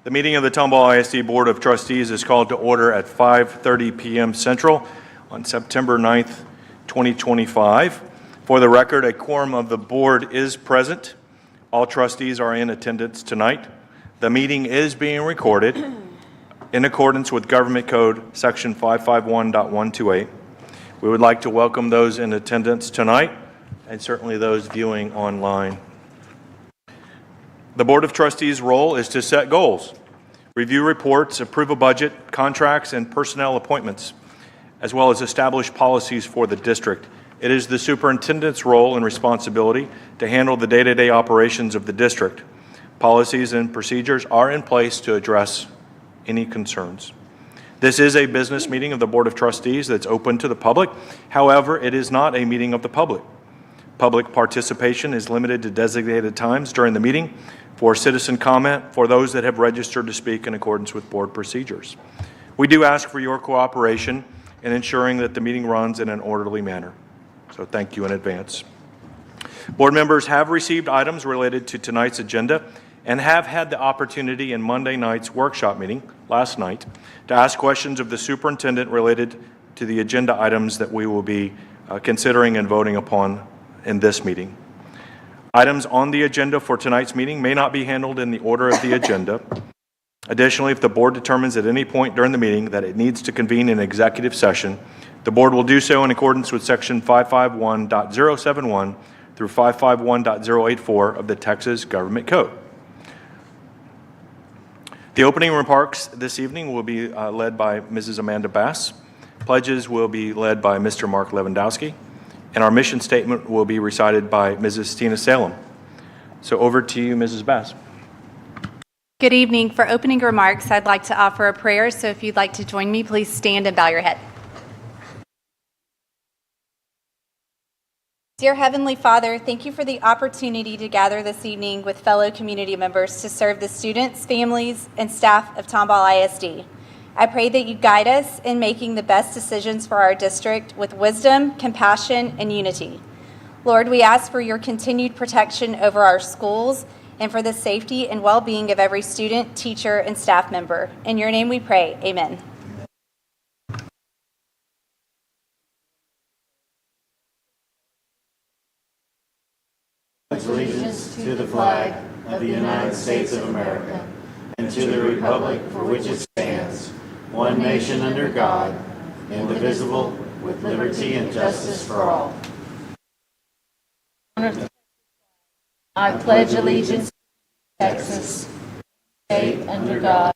The meeting of the Tomball ISD Board of Trustees is called to order at 5:30 p.m. Central on September 9th, 2025. For the record, a quorum of the board is present. All trustees are in attendance tonight. The meeting is being recorded in accordance with Government Code Section 551.128. We would like to welcome those in attendance tonight and certainly those viewing online. The Board of Trustees' role is to set goals, review reports, approve a budget, contracts, and personnel appointments, as well as establish policies for the district. It is the superintendent's role and responsibility to handle the day-to-day operations of the district. Policies and procedures are in place to address any concerns. This is a business meeting of the Board of Trustees that's open to the public. However, it is not a meeting of the public. Public participation is limited to designated times during the meeting for citizen comment for those that have registered to speak in accordance with board procedures. We do ask for your cooperation in ensuring that the meeting runs in an orderly manner. So thank you in advance. Board members have received items related to tonight's agenda and have had the opportunity in Monday night's workshop meeting last night to ask questions of the superintendent related to the agenda items that we will be considering and voting upon in this meeting. Items on the agenda for tonight's meeting may not be handled in the order of the agenda. Additionally, if the board determines at any point during the meeting that it needs to convene an executive session, the board will do so in accordance with Section 551.071 through 551.084 of the Texas Government Code. The opening remarks this evening will be led by Mrs. Amanda Bass. Pledges will be led by Mr. Mark Lewandowski. And our mission statement will be recited by Mrs. Tina Salem. So over to you, Mrs. Bass. Good evening. For opening remarks, I'd like to offer a prayer. So if you'd like to join me, please stand and bow your head. Dear Heavenly Father, thank you for the opportunity to gather this evening with fellow community members to serve the students, families, and staff of Tomball ISD. I pray that you guide us in making the best decisions for our district with wisdom, compassion, and unity. Lord, we ask for your continued protection over our schools and for the safety and well-being of every student, teacher, and staff member. In your name we pray, amen. Allegiance to the flag of the United States of America and to the republic for which it stands, one nation under God, indivisible, with liberty and justice for all. I pledge allegiance to Texas, state under God.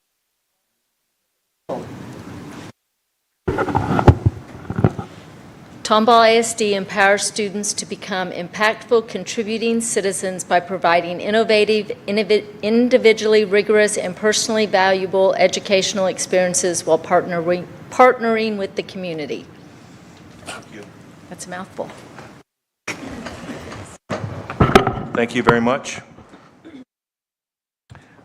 Tomball ISD empowers students to become impactful, contributing citizens by providing innovative, individually rigorous, and personally valuable educational experiences while partnering with the community. Thank you. That's a mouthful. Thank you very much.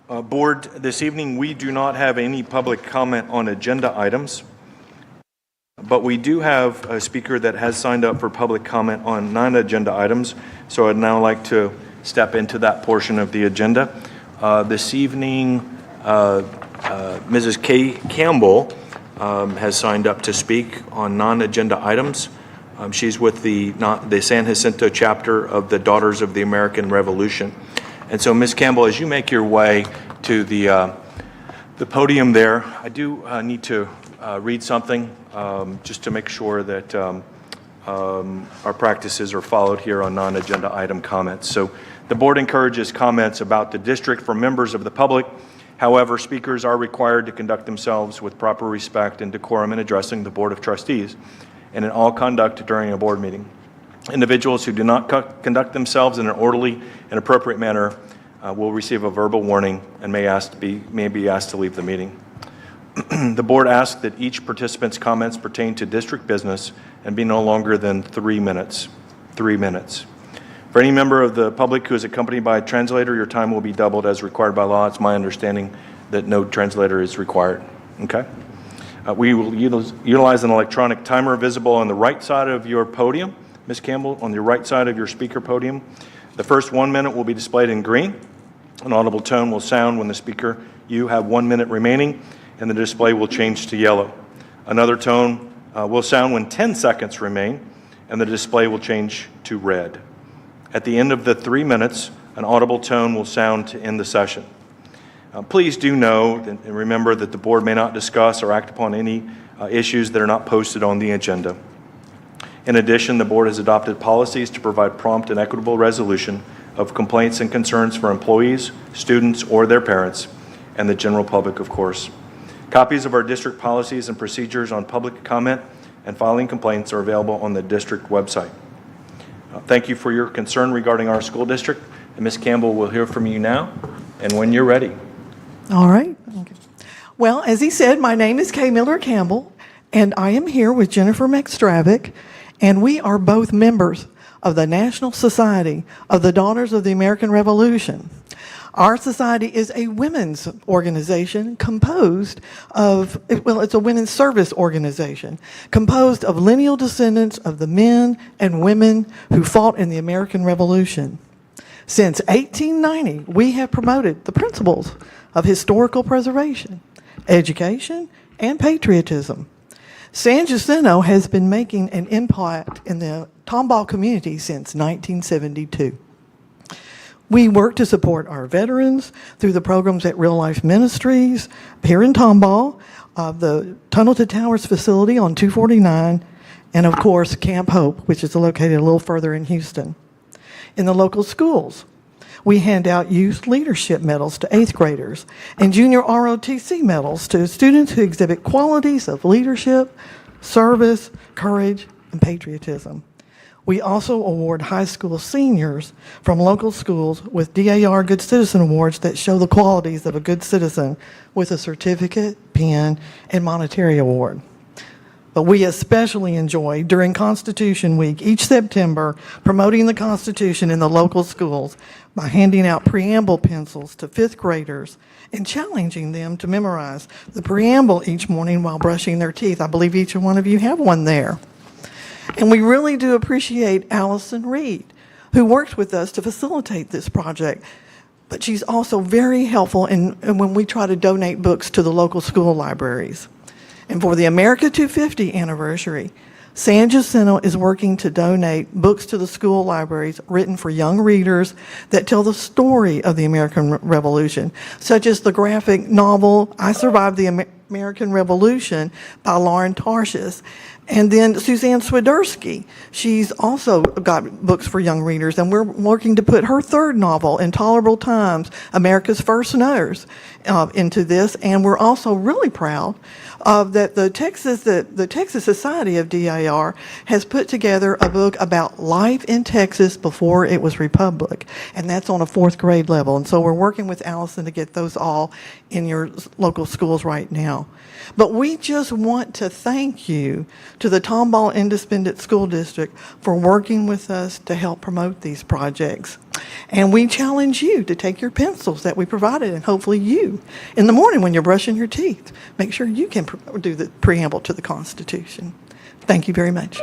Board, this evening we do not have any public comment on agenda items. But we do have a speaker that has signed up for public comment on non-agenda items, so I'd now like to step into that portion of the agenda. This evening, Mrs. Kay Campbell has signed up to speak on non-agenda items. She's with the San Jacinto chapter of the Daughters of the American Revolution. And so, Ms. Campbell, as you make your way to the podium there, I do need to read something just to make sure that our practices are followed here on non-agenda item comments. So the board encourages comments about the district from members of the public. However, speakers are required to conduct themselves with proper respect and decorum in addressing the Board of Trustees and in all conduct during a board meeting. Individuals who do not conduct themselves in an orderly and appropriate manner will receive a verbal warning and may be asked to leave the meeting. The board asks that each participant's comments pertain to district business and be no longer than 3 minutes. 3 minutes. For any member of the public who is accompanied by a translator, your time will be doubled as required by law. It's my understanding that no translator is required. Okay? We will utilize an electronic timer visible on the right side of your podium. Ms. Campbell, on the right side of your speaker podium. The first 1 minute will be displayed in green. An audible tone will sound when the speaker, you have 1 minute remaining, and the display will change to yellow. Another tone will sound when 10 seconds remain, and the display will change to red. At the end of the 3 minutes, an audible tone will sound to end the session. Please do know and remember that the board may not discuss or act upon any issues that are not posted on the agenda. In addition, the board has adopted policies to provide prompt and equitable resolution of complaints and concerns for employees, students, or their parents, and the general public, of course. Copies of our district policies and procedures on public comment and filing complaints are available on the district website. Thank you for your concern regarding our school district, and Ms. Campbell will hear from you now and when you're ready. All right. Okay. Well, as he said, my name is Kay Miller Campbell, and I am here with Jennifer McStravick, and we are both members of the National Society of the Daughters of the American Revolution. Our society is a women's organization composed of, well, it's a women's service organization composed of lineal descendants of the men and women who fought in the American Revolution. Since 1890, we have promoted the principles of historical preservation, education, and patriotism. San Jacinto has been making an impact in the Tomball community since 1972. We work to support our veterans through the programs at Real Life Ministries here in Tomball, the Tunnel to Towers facility on 249, and of course Camp Hope, which is located a little further in Houston. In the local schools, we hand out youth leadership medals to 8th graders and junior ROTC medals to students who exhibit qualities of leadership, service, courage, and patriotism. We also award high school seniors from local schools with DAR Good Citizen Awards that show the qualities of a good citizen with a certificate, pin, and monetary award. But we especially enjoy, during Constitution Week each September, promoting the Constitution in the local schools by handing out preamble pencils to 5th graders and challenging them to memorize the preamble each morning while brushing their teeth. I believe each one of you have one there. And we really do appreciate Allison Reed, who worked with us to facilitate this project. But she's also very helpful when we try to donate books to the local school libraries. And for the America 250 anniversary, San Jacinto is working to donate books to the school libraries written for young readers that tell the story of the American Revolution, such as the graphic novel I Survived the American Revolution by Lauren Tarshish. And then Suzanne Swiderski, she's also got books for young readers, and we're working to put her third novel, Intolerable Times, America's First Nurse, into this. And we're also really proud that the Texas Society of DAR has put together a book about life in Texas before it was republic, and that's on a 4th grade level. And so we're working with Allison to get those all in your local schools right now. But we just want to thank you to the Tomball Independent School District for working with us to help promote these projects. And we challenge you to take your pencils that we provided, and hopefully you, in the morning when you're brushing your teeth, make sure you can do the preamble to the Constitution. Thank you very much.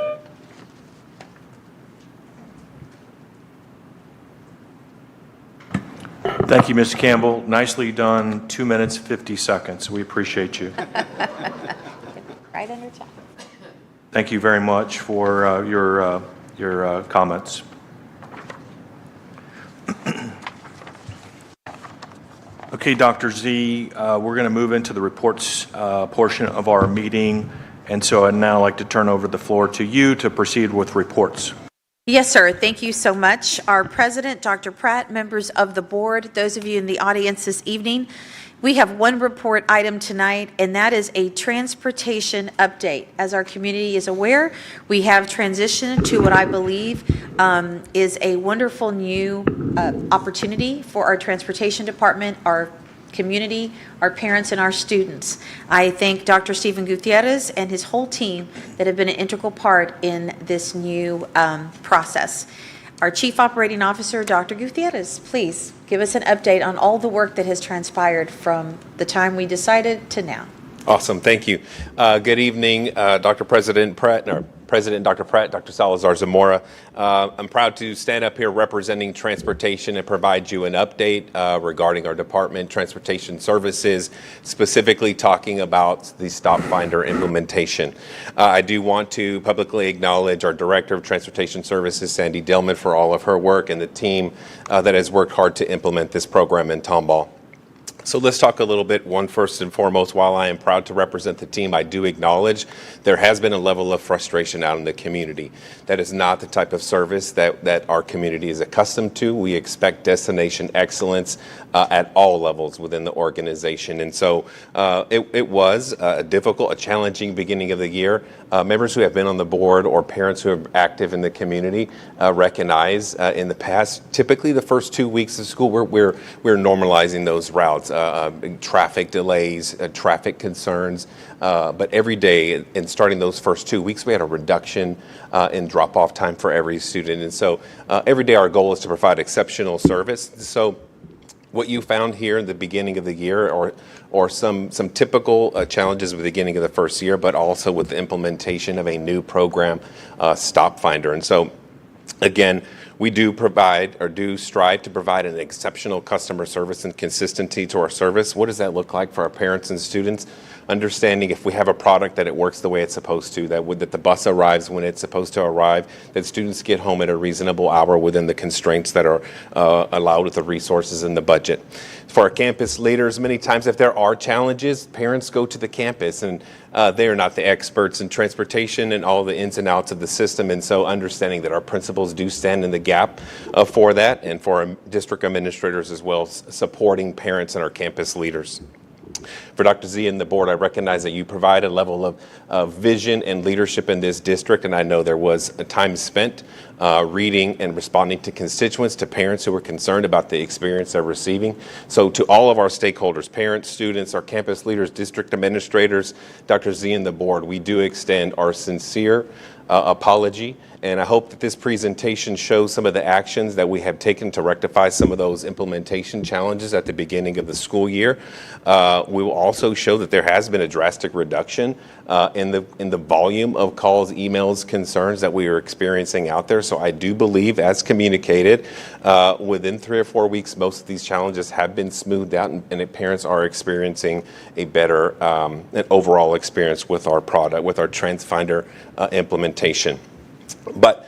Thank you, Ms. Campbell. Nicely done, 2 minutes, 50 seconds. We appreciate you. Right under time. Thank you very much for your comments. Okay, Dr. Z, we're going to move into the reports portion of our meeting, and so I'd now like to turn over the floor to you to proceed with reports. Yes, sir. Thank you so much. Our president, Dr. Pratt, members of the board, those of you in the audience this evening, we have one report item tonight, and that is a transportation update. As our community is aware, we have transitioned to what I believe is a wonderful new opportunity for our transportation department, our community, our parents, and our students. I thank Dr. Stephen Gutierrez and his whole team that have been an integral part in this new process. Our Chief Operating Officer, Dr. Gutierrez, please give us an update on all the work that has transpired from the time we decided to now. Awesome. Thank you. Good evening, Dr. President Pratt and our President Dr. Pratt, Dr. Salazar-Zamora. I'm proud to stand up here representing transportation and provide you an update regarding our department, transportation services, specifically talking about the Stop Finder implementation. I do want to publicly acknowledge our Director of Transportation Services, Sandy Dillman, for all of her work and the team that has worked hard to implement this program in Tomball. So let's talk a little bit, first and foremost, while I am proud to represent the team, I do acknowledge there has been a level of frustration out in the community. That is not the type of service that our community is accustomed to. We expect destination excellence at all levels within the organization. And so it was a difficult, a challenging beginning of the year. Members who have been on the board or parents who are active in the community recognize in the past, typically the first 2 weeks of school, we're normalizing those routes. Traffic delays, traffic concerns, but every day, and starting those first 2 weeks, we had a reduction in drop-off time for every student. And so every day our goal is to provide exceptional service. So what you found here in the beginning of the year or some typical challenges at the beginning of the first year, but also with the implementation of a new program, Stop Finder. And so, again, we do strive to provide an exceptional customer service and consistency to our service. What does that look like for our parents and students? Understanding if we have a product that it works the way it's supposed to, that the bus arrives when it's supposed to arrive, that students get home at a reasonable hour within the constraints that are allowed with the resources and the budget. For our campus leaders, many times if there are challenges, parents go to the campus and they are not the experts in transportation and all the ins and outs of the system. And so understanding that our principals do stand in the gap for that, and for our district administrators as well, supporting parents and our campus leaders. For Dr. Z and the board, I recognize that you provide a level of vision and leadership in this district, and I know there was a time spent reading and responding to constituents, to parents who were concerned about the experience they're receiving. So to all of our stakeholders, parents, students, our campus leaders, district administrators, Dr. Z and the board, we do extend our sincere apology. And I hope that this presentation shows some of the actions that we have taken to rectify some of those implementation challenges at the beginning of the school year. We will also show that there has been a drastic reduction in the volume of calls, emails, concerns that we are experiencing out there. So I do believe, as communicated, within 3 or 4 weeks, most of these challenges have been smoothed out, and parents are experiencing a better an overall experience with our product, with our TransFinder implementation. But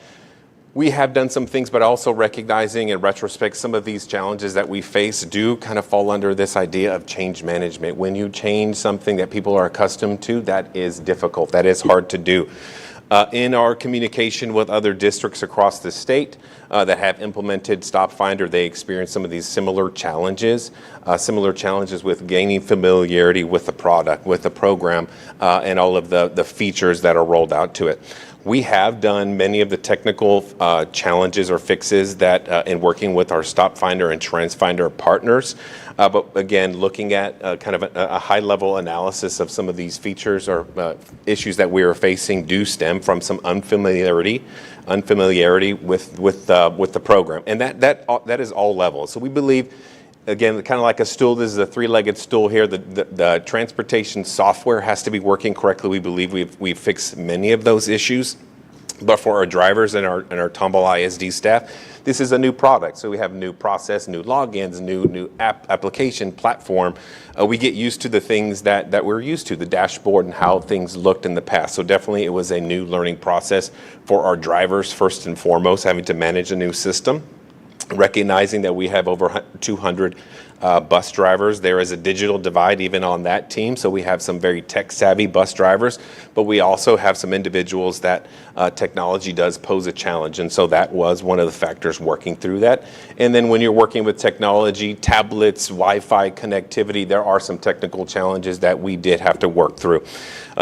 we have done some things, but also recognizing in retrospect some of these challenges that we face do kind of fall under this idea of change management. When you change something that people are accustomed to, that is difficult. That is hard to do. In our communication with other districts across the state that have implemented Stop Finder, they experience some of these similar challenges with gaining familiarity with the product, with the program, and all of the features that are rolled out to it. We have done many of the technical challenges or fixes that in working with our Stop Finder and TransFinder partners. But again, looking at kind of a high-level analysis of some of these features or issues that we are facing do stem from some unfamiliarity with the program, and that is all levels. So we believe, again, kind of like a stool, this is a three-legged stool here. The transportation software has to be working correctly. We believe we've fixed many of those issues. But for our drivers and our Tomball ISD staff, this is a new product. So we have new process, new logins, new application platform. We get used to the things that we're used to, the dashboard and how things looked in the past. So definitely it was a new learning process for our drivers, first and foremost, having to manage a new system. Recognizing that we have over 200 bus drivers. There is a digital divide even on that team, so we have some very tech-savvy bus drivers, but we also have some individuals that technology does pose a challenge, and so that was one of the factors working through that. And then when you're working with technology, tablets, Wi-Fi connectivity, there are some technical challenges that we did have to work through.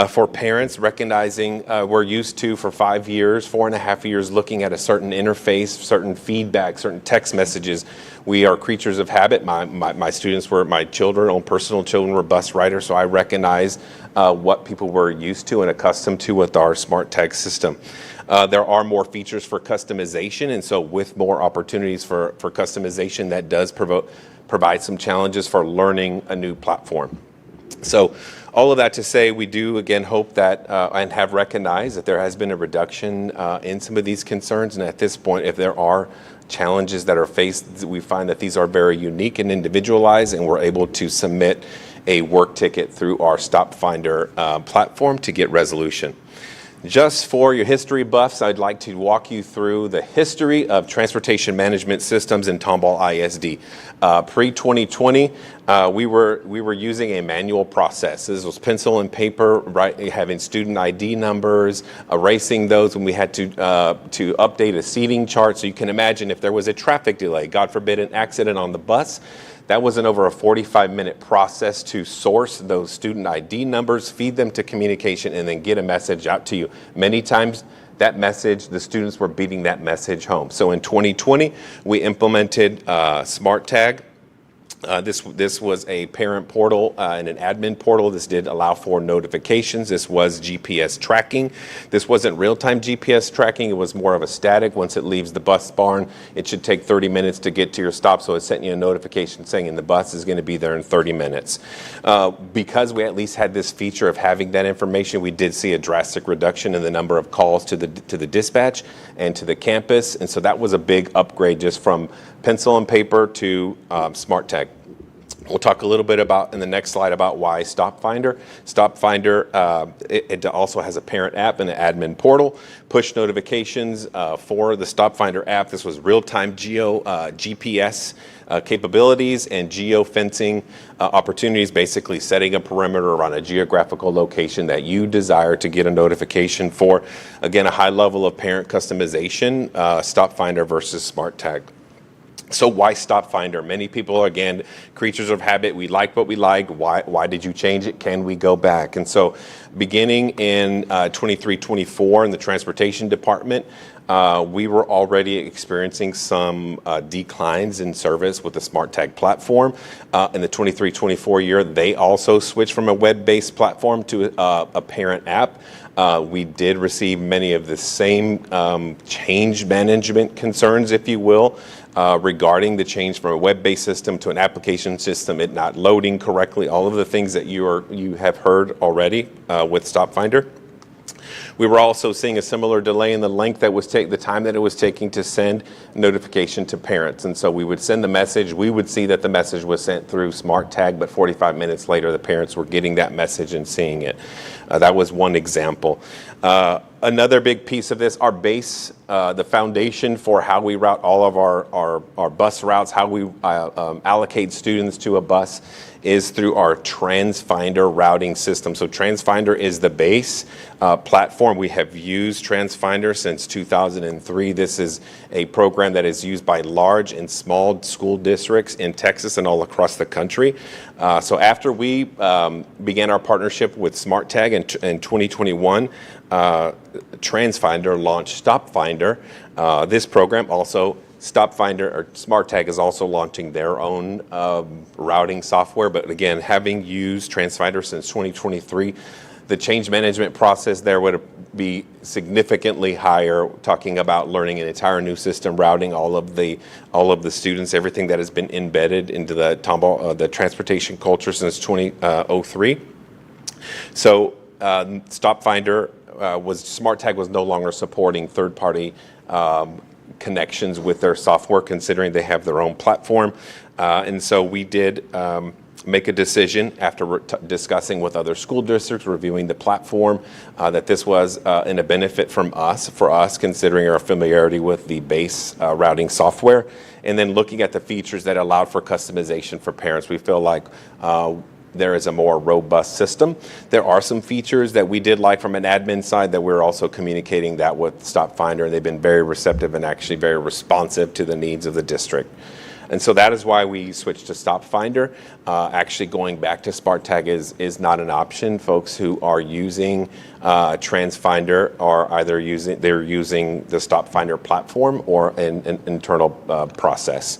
For parents, recognizing we're used to, for 5 years, 4.5 years, looking at a certain interface, certain feedback, certain text messages. We are creatures of habit. My students were, my children, own personal children were bus riders, so I recognize what people were used to and accustomed to with our smart tag system. There are more features for customization, and so with more opportunities for customization, that does provide some challenges for learning a new platform. So all of that to say, we do again hope that and have recognized that there has been a reduction in some of these concerns. And at this point, if there are challenges that are faced, we find that these are very unique and individualized, and we're able to submit a work ticket through our Stop Finder platform to get resolution. Just for your history buffs, I'd like to walk you through the history of transportation management systems in Tomball ISD. Pre-2020, we were using a manual process. This was pencil and paper, right? Having student ID numbers, erasing those when we had to update a seating chart. So you can imagine if there was a traffic delay, God forbid an accident on the bus, that was an over a 45-minute process to source those student ID numbers, feed them to communication, and then get a message out to you. Many times, that message, the students were beating that message home. So in 2020, we implemented Smart Tag. This was a parent portal and an admin portal. This did allow for notifications. This was GPS tracking. This wasn't real-time GPS tracking. It was more of a static. Once it leaves the bus barn, it should take 30 minutes to get to your stop. So it sent you a notification saying the bus is going to be there in 30 minutes. Because we at least had this feature of having that information, we did see a drastic reduction in the number of calls to the dispatch and to the campus. And so that was a big upgrade just from pencil and paper to Smart Tag. We'll talk a little bit about in the next slide about why Stop Finder. Stop Finder, it also has a parent app and an admin portal. Push notifications for the Stop Finder app. This was real-time GPS capabilities and geo-fencing opportunities, basically setting a perimeter around a geographical location that you desire to get a notification for. Again, a high level of parent customization, Stop Finder versus Smart Tag. So why Stop Finder? Many people, again, creatures of habit. We like what we liked. Why did you change it? Can we go back? And so beginning in 23-24 in the transportation department, we were already experiencing some declines in service with the Smart Tag platform. In the 23-24 year, they also switched from a web-based platform to a parent app. We did receive many of the same change management concerns, if you will, regarding the change from a web-based system to an application system, it not loading correctly, all of the things that you have heard already with Stop Finder. We were also seeing a similar delay in the length that was the time that it was taking to send notification to parents. And so we would send the message, we would see that the message was sent through Smart Tag, but 45 minutes later, the parents were getting that message and seeing it. That was one example. Another big piece of this, our base, the foundation for how we route all of our bus routes, how we allocate students to a bus is through our TransFinder routing system. So TransFinder is the base platform. We have used TransFinder since 2003. This is a program that is used by large and small school districts in Texas and all across the country. So after we began our partnership with Smart Tag in 2021, TransFinder launched Stop Finder. This program also Stop Finder or Smart Tag is also launching their own routing software. But again, having used TransFinder since 2023, the change management process there would be significantly higher, talking about learning an entire new system, routing all of the students, everything that has been embedded into the Tomball, the transportation culture since 2003. So Stop Finder Smart Tag was no longer supporting third-party connections with their software, considering they have their own platform. And so we did make a decision after discussing with other school districts, reviewing the platform, that this was a benefit for us, considering our familiarity with the base routing software, and then looking at the features that allowed for customization for parents. We feel like there is a more robust system. There are some features that we did like from an admin side that we're also communicating that with Stop Finder, and they've been very receptive and actually very responsive to the needs of the district. And so that is why we switched to Stop Finder. Actually going back to Smart Tag is not an option. Folks who are using TransFinder are either using the Stop Finder platform or an internal process.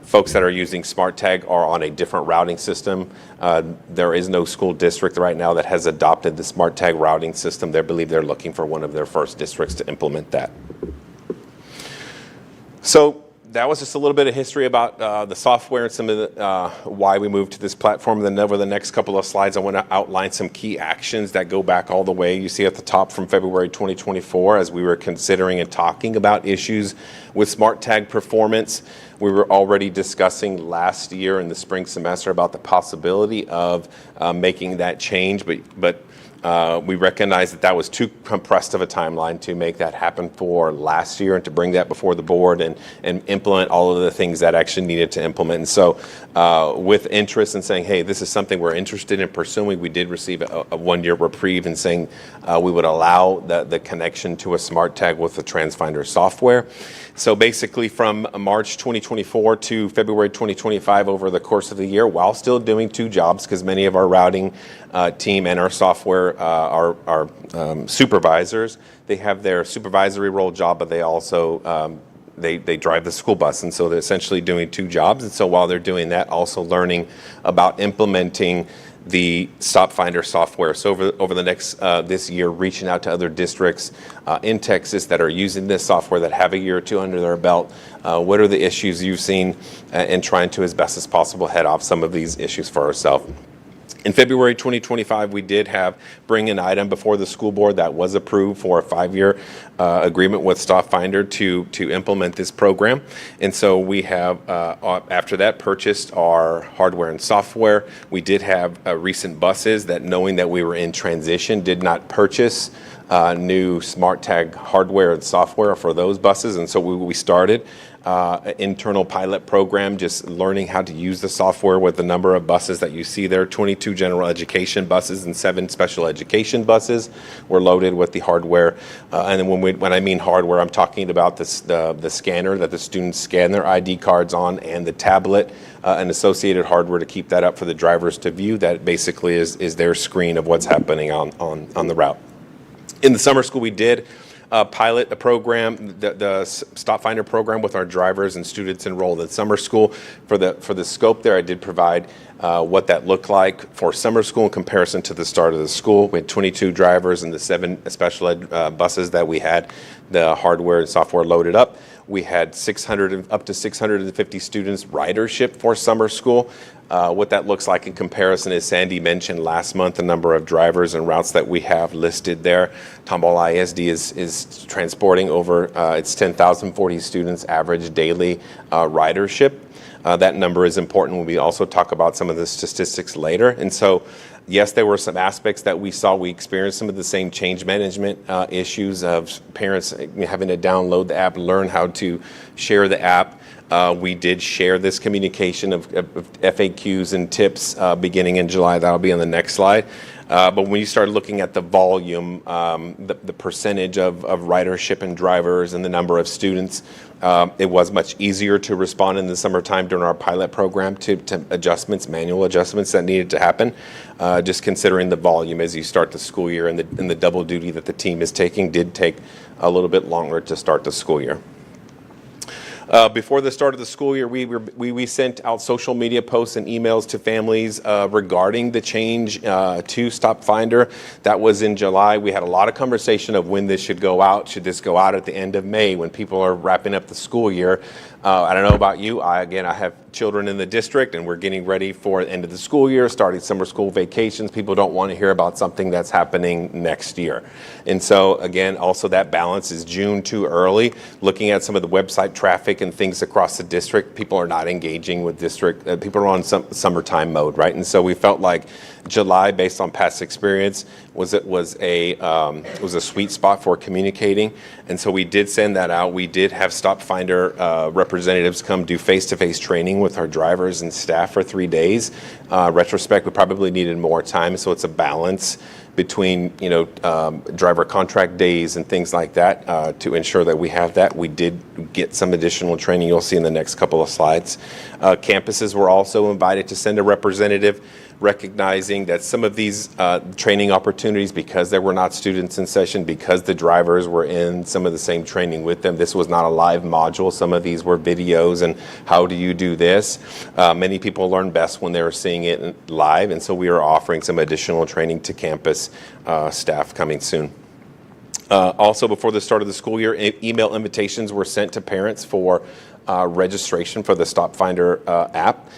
Folks that are using Smart Tag are on a different routing system. There is no school district right now that has adopted the Smart Tag routing system. They believe they're looking for one of their first districts to implement that. So that was just a little bit of history about the software and some of the, why we moved to this platform. And then over the next couple of slides, I want to outline some key actions that go back all the way. You see at the top from February 2024, as we were considering and talking about issues with Smart Tag performance. We were already discussing last year in the spring semester about the possibility of making that change, but we recognized that was too compressed of a timeline to make that happen for last year and to bring that before the board and implement all of the things that actually needed to implement. And so with interest in saying, hey, this is something we're interested in pursuing, we did receive a one-year reprieve in saying we would allow the connection to a smart tag with the TransFinder software. So basically from March 2024 to February 2025 over the course of the year, while still doing two jobs, because many of our routing team and our software are supervisors. They have their supervisory role job, but they also they drive the school bus, and so they're essentially doing two jobs. And so while they're doing that, also learning about implementing the Stop Finder software. So over the next this year, reaching out to other districts in Texas that are using this software that have a year or two under their belt. What are the issues you've seen, and trying to, as best as possible, head off some of these issues for ourselves. In February 2025, we did bring an item before the school board that was approved for a 5-year agreement with Stop Finder to implement this program. And so we have, after that, purchased our hardware and software. We did have recent buses that, knowing that we were in transition, did not purchase new Smart Tag hardware and software for those buses. And so we started an internal pilot program, just learning how to use the software with the number of buses that you see there. 22 general education buses and 7 special education buses were loaded with the hardware. And then when I mean hardware, I'm talking about the scanner that the students scan their ID cards on, and the tablet and associated hardware to keep that up for the drivers to view. That basically is their screen of what's happening on the route. In the summer school, we did pilot a program, the Stop Finder program, with our drivers and students enrolled in summer school. For the scope there, I did provide what that looked like for summer school in comparison to the start of the school. We had 22 drivers and the 7 special ed buses that we had the hardware and software loaded up. We had up to 650 students ridership for summer school. What that looks like in comparison is, Sandy mentioned last month the number of drivers and routes that we have listed there. Tomball ISD is transporting over its 10,040 students average daily ridership. That number is important when we also talk about some of the statistics later. And so, yes, there were some aspects that we saw. We experienced some of the same change management issues of parents having to download the app, learn how to share the app. We did share this communication of FAQs and tips beginning in July. That'll be on the next slide. But when you start looking at the volume, the percentage of ridership and drivers and the number of students, it was much easier to respond in the summertime during our pilot program to manual adjustments that needed to happen. Just considering the volume as you start the school year, and the double duty that the team is taking did take a little bit longer to start the school year. Before the start of the school year, we sent out social media posts and emails to families regarding the change to Stop Finder. That was in July. We had a lot of conversation of when this should go out. Should this go out at the end of May when people are wrapping up the school year? I don't know about you. I have children in the district, and we're getting ready for the end of the school year, starting summer school vacations. People don't want to hear about something that's happening next year. And so, again, also that balance is June too early. Looking at some of the website traffic and things across the district, people are not engaging with district. People are on some summertime mode, right? And so we felt like July, based on past experience, was a sweet spot for communicating. And so we did send that out. We did have Stop Finder representatives come do face-to-face training with our drivers and staff for 3 days. Retrospect, we probably needed more time, so it's a balance between driver contract days and things like that to ensure that we have that. We did get some additional training you'll see in the next couple of slides. Campuses were also invited to send a representative, recognizing that some of these training opportunities, because there were not students in session, because the drivers were in some of the same training with them, this was not a live module. Some of these were videos and how do you do this. Many people learn best when they're seeing it live, and so we are offering some additional training to campus staff coming soon. Also, before the start of the school year, email invitations were sent to parents for registration for the Stop Finder app.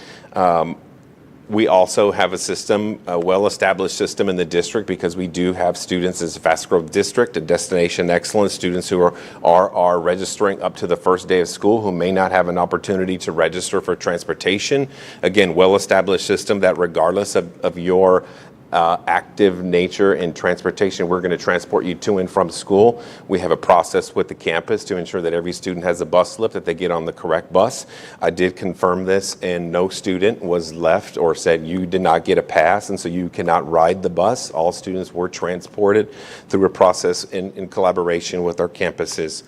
We also have a system, a well-established system in the district, because we do have students as a fast growth district, a destination excellence, students who are registering up to the first day of school who may not have an opportunity to register for transportation. Again, well-established system that regardless of your active nature in transportation, we're going to transport you to and from school. We have a process with the campus to ensure that every student has a bus slip, that they get on the correct bus. I did confirm this, and no student was left or said you did not get a pass, and so you cannot ride the bus. All students were transported through a process in collaboration with our campuses.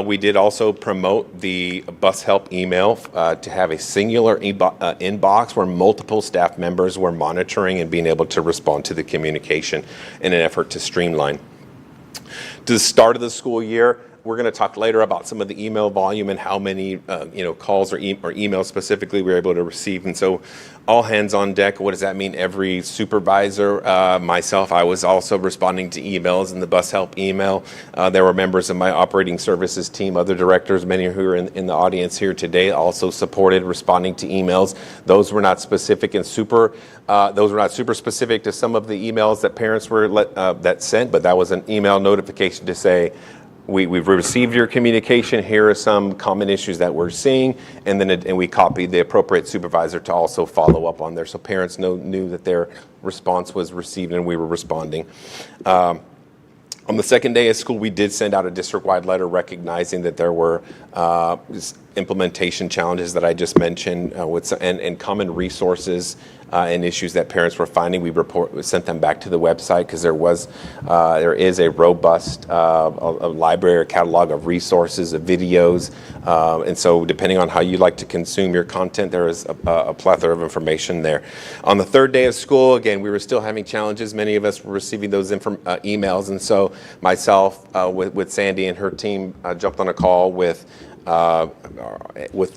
We did also promote the bus help email to have a singular inbox where multiple staff members were monitoring and being able to respond to the communication in an effort to streamline. To the start of the school year, we're going to talk later about some of the email volume and how many calls or emails specifically we were able to receive. And so all hands on deck. What does that mean? Every supervisor, myself, I was also responding to emails in the bus help email. There were members of my operating services team, other directors, many who are in the audience here today, also supported responding to emails. Those were not specific and super specific to some of the emails that parents were that sent, but that was an email notification to say, we've received your communication. Here are some common issues that we're seeing, and we copied the appropriate supervisor to also follow up on there, so parents knew that their response was received and we were responding. On the second day of school, we did send out a district-wide letter recognizing that there were implementation challenges that I just mentioned and common resources and issues that parents were finding. We sent them back to the website because there is a robust a library or catalog of resources, of videos, and so depending on how you like to consume your content, there is a plethora of information there. On the third day of school, again, we were still having challenges. Many of us were receiving those emails, and so myself with Sandy and her team jumped on a call with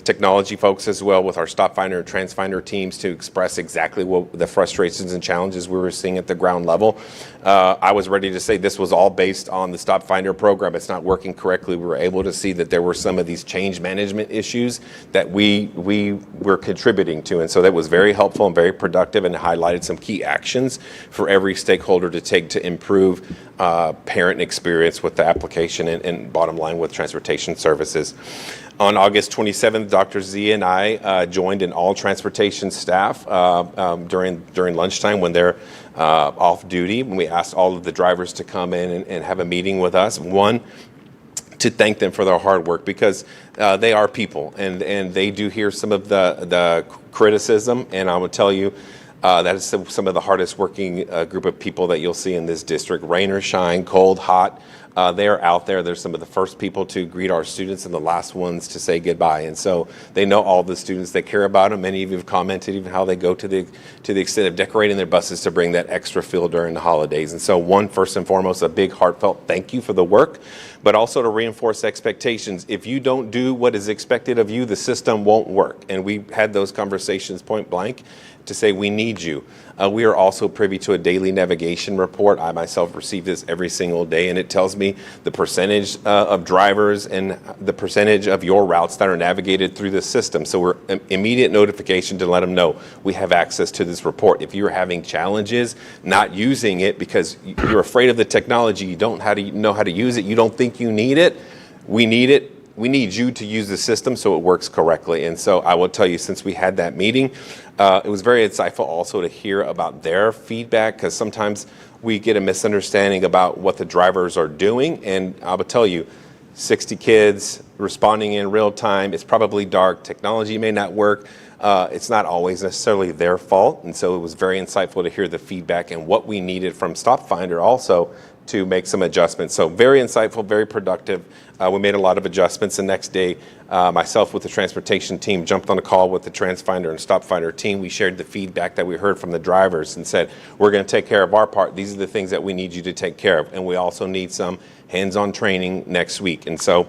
technology folks as well, with our Stop Finder and TransFinder teams to express exactly what the frustrations and challenges we were seeing at the ground level. I was ready to say this was all based on the Stop Finder program. It's not working correctly. We were able to see that there were some of these change management issues that we were contributing to. And so that was very helpful and very productive and highlighted some key actions for every stakeholder to take to improve parent experience with the application and bottom line with transportation services. On August 27th, Dr. Z and I joined an all transportation staff during lunchtime when they're off duty. And we asked all of the drivers to come in and have a meeting with us. One, to thank them for their hard work, because they are people and they do hear some of the criticism. And I would tell you, that is some of the hardest working group of people that you'll see in this district. Rain or shine, cold, hot, they are out there. They're some of the first people to greet our students and the last ones to say goodbye. And so they know all the students. They care about them. Many of you have commented even how they go to the extent of decorating their buses to bring that extra feel during the holidays. And so first and foremost, a big heartfelt thank you for the work, but also to reinforce expectations. If you don't do what is expected of you, the system won't work. And we had those conversations point blank to say we need you. We are also privy to a daily navigation report. I myself receive this every single day, and it tells me the percentage of drivers and the percentage of your routes that are navigated through the system. So we're immediate notification to let them know we have access to this report. If you're having challenges not using it because you're afraid of the technology, you don't know how to use it, you don't think you need it, we need it. We need you to use the system so it works correctly. And so I will tell you, since we had that meeting, it was very insightful also to hear about their feedback, because sometimes we get a misunderstanding about what the drivers are doing. And I will tell you, 60 kids responding in real time, it's probably dark, technology may not work. It's not always necessarily their fault. And so it was very insightful to hear the feedback and what we needed from Stop Finder also to make some adjustments. So very insightful, very productive. We made a lot of adjustments. The next day, myself with the transportation team jumped on a call with the TransFinder and Stop Finder team. We shared the feedback that we heard from the drivers and said, we're going to take care of our part. These are the things that we need you to take care of. And we also need some hands-on training next week. And so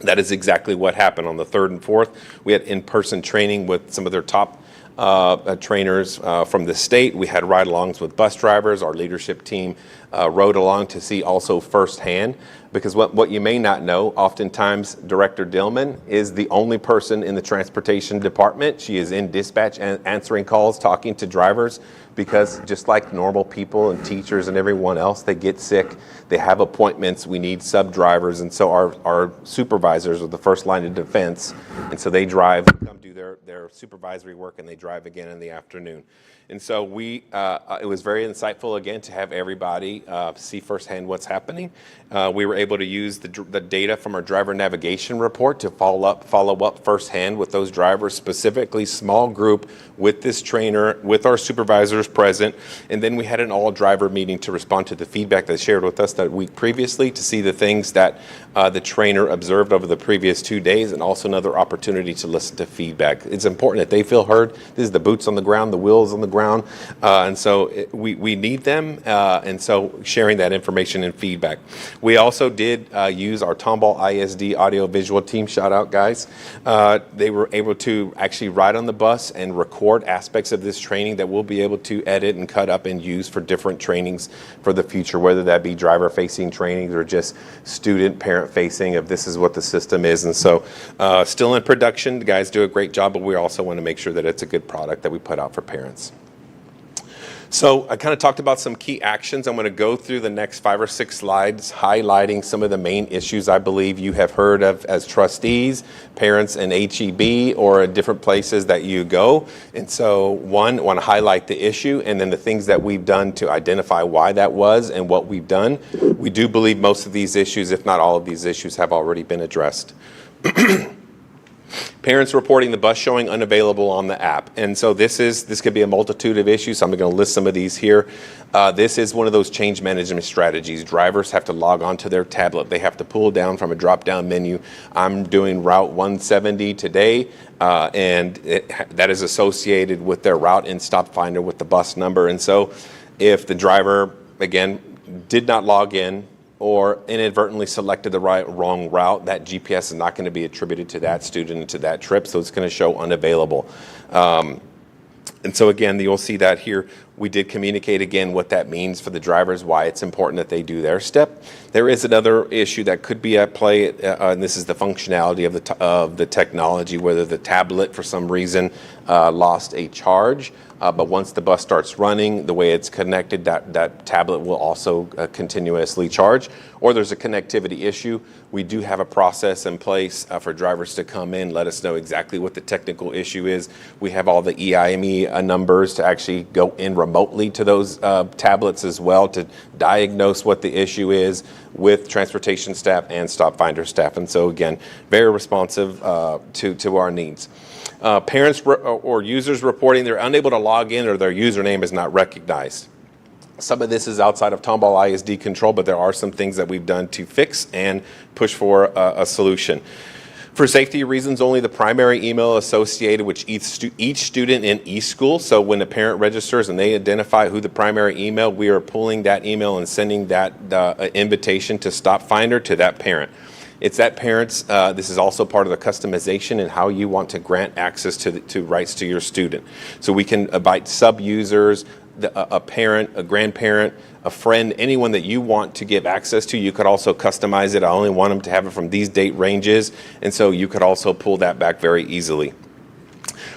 that is exactly what happened. On the 3rd and 4th, we had in-person training with some of their top trainers from the state. We had ride-alongs with bus drivers. Our leadership team rode along to see also firsthand, because what you may not know, oftentimes Director Dillman is the only person in the transportation department. She is in dispatch and answering calls, talking to drivers, because just like normal people and teachers and everyone else, they get sick, they have appointments, we need sub-drivers, and so our supervisors are the first line of defense, and so they drive, come do their supervisory work, and they drive again in the afternoon. And so it was very insightful, again, to have everybody see firsthand what's happening. We were able to use the data from our driver navigation report to follow up firsthand with those drivers, specifically small group with this trainer, with our supervisors present. And then we had an all-driver meeting to respond to the feedback they shared with us that week previously, to see the things that the trainer observed over the previous 2 days, and also another opportunity to listen to feedback. It's important that they feel heard. This is the boots on the ground, the wheels on the ground, and so we need them, and so sharing that information and feedback. We also did use our Tomball ISD audio-visual team. Shout out, guys. They were able to actually ride on the bus and record aspects of this training that we'll be able to edit and cut up and use for different trainings for the future, whether that be driver-facing trainings or just student, parent-facing, if this is what the system is. And so still in production. The guys do a great job, but we also want to make sure that it's a good product that we put out for parents. So I kind of talked about some key actions. I'm going to go through the next 5 or 6 slides, highlighting some of the main issues I believe you have heard of as trustees, parents in HEB, or at different places that you go. And so one, I want to highlight the issue, and then the things that we've done to identify why that was and what we've done. We do believe most of these issues, if not all of these issues, have already been addressed. Parents reporting the bus showing unavailable on the app. And so this could be a multitude of issues. So I'm going to list some of these here. This is one of those change management strategies. Drivers have to log onto their tablet. They have to pull down from a drop-down menu. I'm doing Route 170 today, and that is associated with their route in Stop Finder with the bus number. And so if the driver, again, did not log in, or inadvertently selected the wrong route, that GPS is not going to be attributed to that student and to that trip, so it's going to show unavailable. And so again, you'll see that here. We did communicate again what that means for the drivers, why it's important that they do their step. There is another issue that could be at play, and this is the functionality of the technology, whether the tablet for some reason lost a charge. But once the bus starts running, the way it's connected, that tablet will also continuously charge. Or there's a connectivity issue. We do have a process in place for drivers to come in, let us know exactly what the technical issue is. We have all the EIME numbers to actually go in remotely to those tablets as well to diagnose what the issue is with transportation staff and Stop Finder staff. And so again, very responsive to our needs. Parents or users reporting they're unable to log in or their username is not recognized. Some of this is outside of Tomball ISD control, but there are some things that we've done to fix and push for a solution. For safety reasons, only the primary email associated with each student in eSchool. So when the parent registers and they identify who the primary email, we are pulling that email and sending that invitation to Stop Finder to that parent. It's that parents, this is also part of the customization and how you want to grant access to rights to your student. So we can invite sub-users, a parent, a grandparent, a friend, anyone that you want to give access to. You could also customize it. I only want them to have it from these date ranges. And so you could also pull that back very easily.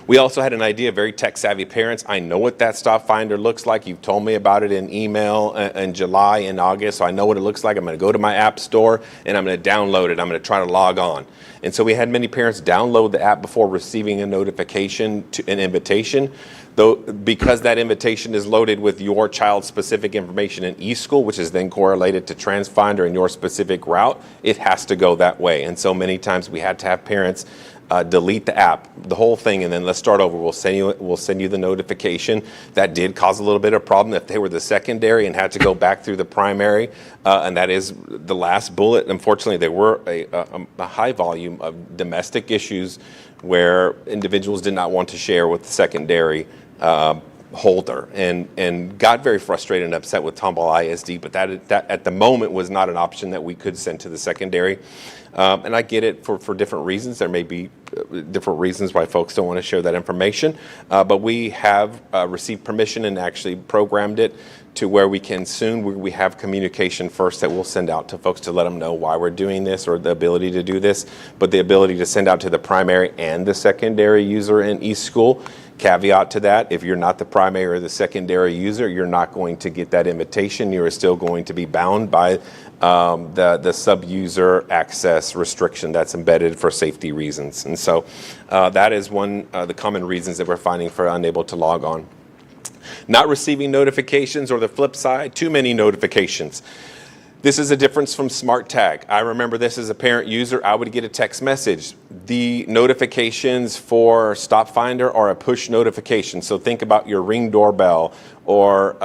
We also had an idea, very tech-savvy parents. I know what that Stop Finder looks like. You've told me about it in email in July and August, so I know what it looks like. I'm going to go to my app store, and I'm going to download it. I'm going to try to log on. And so we had many parents download the app before receiving a notification to an invitation. Though, because that invitation is loaded with your child's specific information in eSchool, which is then correlated to TransFinder and your specific route, it has to go that way. And so many times we had to have parents delete the app, the whole thing, and then let's start over. We'll send you the notification. That did cause a little bit of problem if they were the secondary and had to go back through the primary, and that is the last bullet. Unfortunately, there were a high volume of domestic issues where individuals did not want to share with the secondary holder, and got very frustrated and upset with Tomball ISD, but that at the moment was not an option that we could send to the secondary. And I get it for different reasons. There may be different reasons why folks don't want to share that information. But we have received permission and actually programmed it to where we can soon, we have communication first that we'll send out to folks to let them know why we're doing this or the ability to do this, but the ability to send out to the primary and the secondary user in each school. Caveat to that, if you're not the primary or the secondary user, you're not going to get that invitation. You are still going to be bound by the sub-user access restriction that's embedded for safety reasons. And so that is one of the common reasons that we're finding for unable to log on. Not receiving notifications, or the flip side, too many notifications. This is a difference from Smart Tag. I remember this as a parent user. I would get a text message. The notifications for Stop Finder are a push notification. So think about your Ring doorbell or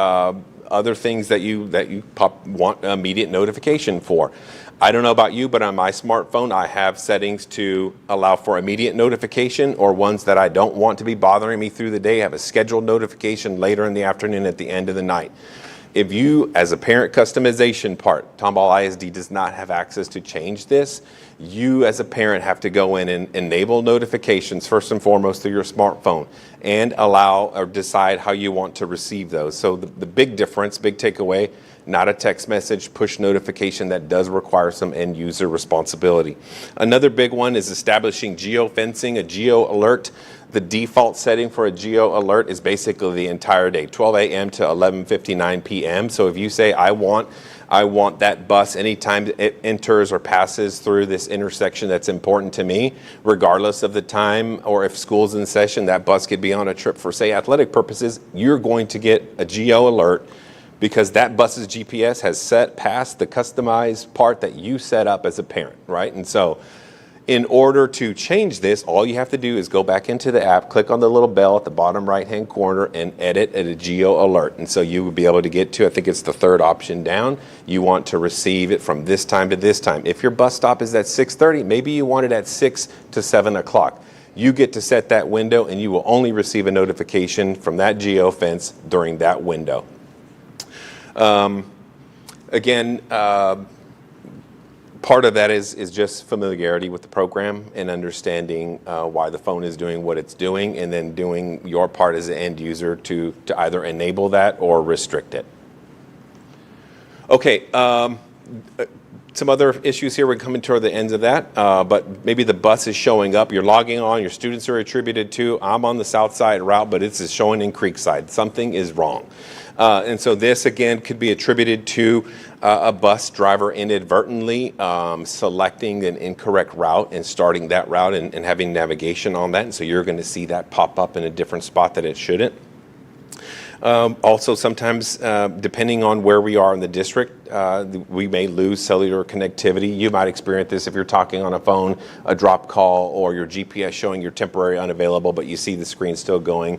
other things that you want immediate notification for. I don't know about you, but on my smartphone, I have settings to allow for immediate notification, or ones that I don't want to be bothering me through the day. I have a scheduled notification later in the afternoon at the end of the night. If you, as a parent customization part, Tomball ISD does not have access to change this. You, as a parent, have to go in and enable notifications first and foremost through your smartphone, and allow or decide how you want to receive those. So the big difference, big takeaway, not a text message, push notification. That does require some end user responsibility. Another big one is establishing geofencing, a geo alert. The default setting for a geo alert is basically the entire day, 12 a.m. to 11:59 p.m. So if you say, I want that bus anytime it enters or passes through this intersection that's important to me, regardless of the time or if school's in session, that bus could be on a trip for, say, athletic purposes, you're going to get a geo alert, because that bus's GPS has set past the customized part that you set up as a parent, right? And so in order to change this, all you have to do is go back into the app, click on the little bell at the bottom right-hand corner, and edit at a geo alert. And so you would be able to get to, I think it's the third option down. You want to receive it from this time to this time. If your bus stop is at 6:30, maybe you want it at 6 to 7 o'clock. You get to set that window, and you will only receive a notification from that geo fence during that window. Again, part of that is just familiarity with the program and understanding why the phone is doing what it's doing, and then doing your part as an end user to either enable that or restrict it. Okay, some other issues here. We're coming toward the ends of that, but maybe the bus is showing up. You're logging on. Your students are attributed to. I'm on the south side route, but it's showing in Creekside. Something is wrong. And so this, again, could be attributed to a bus driver inadvertently selecting an incorrect route and starting that route and having navigation on that. And so you're going to see that pop up in a different spot that it shouldn't. Also, sometimes, depending on where we are in the district, we may lose cellular connectivity. You might experience this if you're talking on a phone, a drop call, or your GPS showing you're temporarily unavailable, but you see the screen still going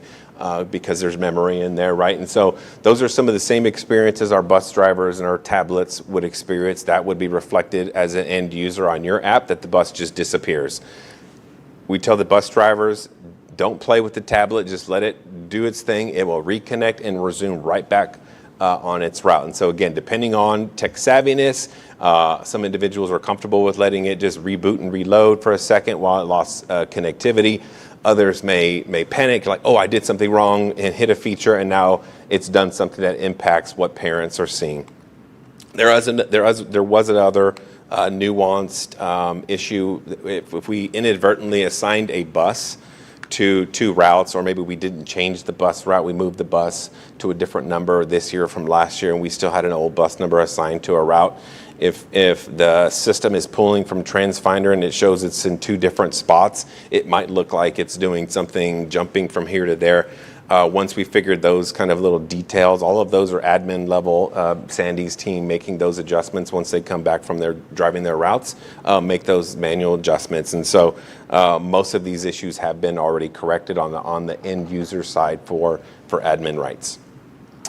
because there's memory in there, right? And so those are some of the same experiences our bus drivers and our tablets would experience. That would be reflected as an end user on your app, that the bus just disappears. We tell the bus drivers, don't play with the tablet, just let it do its thing. It will reconnect and resume right back on its route. And so again, depending on tech savviness, some individuals are comfortable with letting it just reboot and reload for a second while it lost connectivity. Others may panic, like, oh, I did something wrong, and hit a feature, and now it's done something that impacts what parents are seeing. There was another nuanced issue. If we inadvertently assigned a bus to two routes, or maybe we didn't change the bus route, we moved the bus to a different number this year from last year, and we still had an old bus number assigned to a route. If the system is pulling from TransFinder and it shows it's in two different spots, it might look like it's doing something, jumping from here to there. Once we figured those kind of little details, all of those are admin level. Sandy's team making those adjustments once they come back from their driving their routes, make those manual adjustments. And so most of these issues have been already corrected on the end user side for admin rights.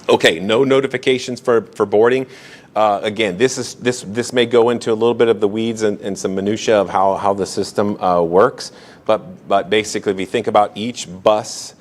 Okay, no notifications for boarding. Again, this may go into a little bit of the weeds and some minutia of how the system works, but basically, if you think about each bus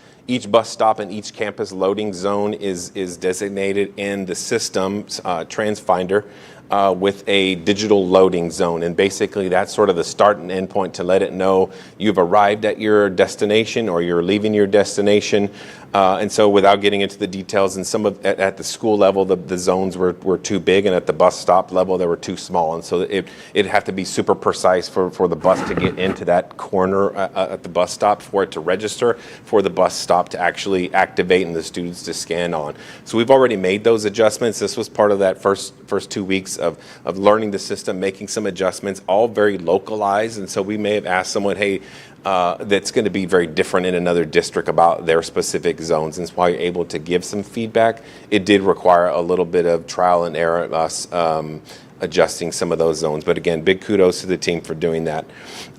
stop and each campus loading zone is designated in the system's TransFinder with a digital loading zone. And basically that's sort of the start and end point to let it know you've arrived at your destination or you're leaving your destination. And so without getting into the details, and some of at the school level, the zones were too big, and at the bus stop level, they were too small. And so it'd have to be super precise for the bus to get into that corner at the bus stop, for it to register, for the bus stop to actually activate and the students to scan on. So we've already made those adjustments. This was part of that first 2 weeks of learning the system, making some adjustments, all very localized. And so we may have asked someone, hey, that's going to be very different in another district about their specific zones. And while you're able to give some feedback, it did require a little bit of trial and error of us adjusting some of those zones. But again, big kudos to the team for doing that.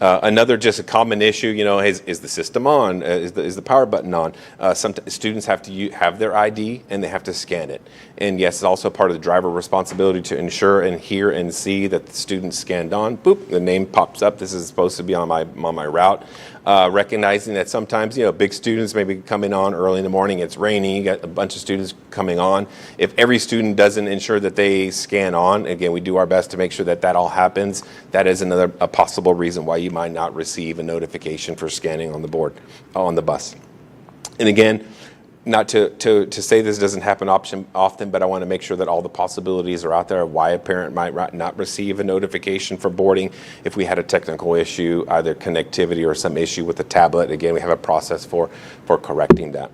Another just a common issue, is the system on? Is the power button on? Some students have to have their ID and they have to scan it. And yes, it's also part of the driver responsibility to ensure and hear and see that the student scanned on. Boop, the name pops up. This is supposed to be on my route. Recognizing that sometimes, big students may be coming on early in the morning, it's raining, you got a bunch of students coming on. If every student doesn't ensure that they scan on, again, we do our best to make sure that all happens. That is a possible reason why you might not receive a notification for scanning on the bus. And again, not to say this doesn't happen often, but I want to make sure that all the possibilities are out there of why a parent might not receive a notification for boarding if we had a technical issue, either connectivity or some issue with the tablet. Again, we have a process for correcting that.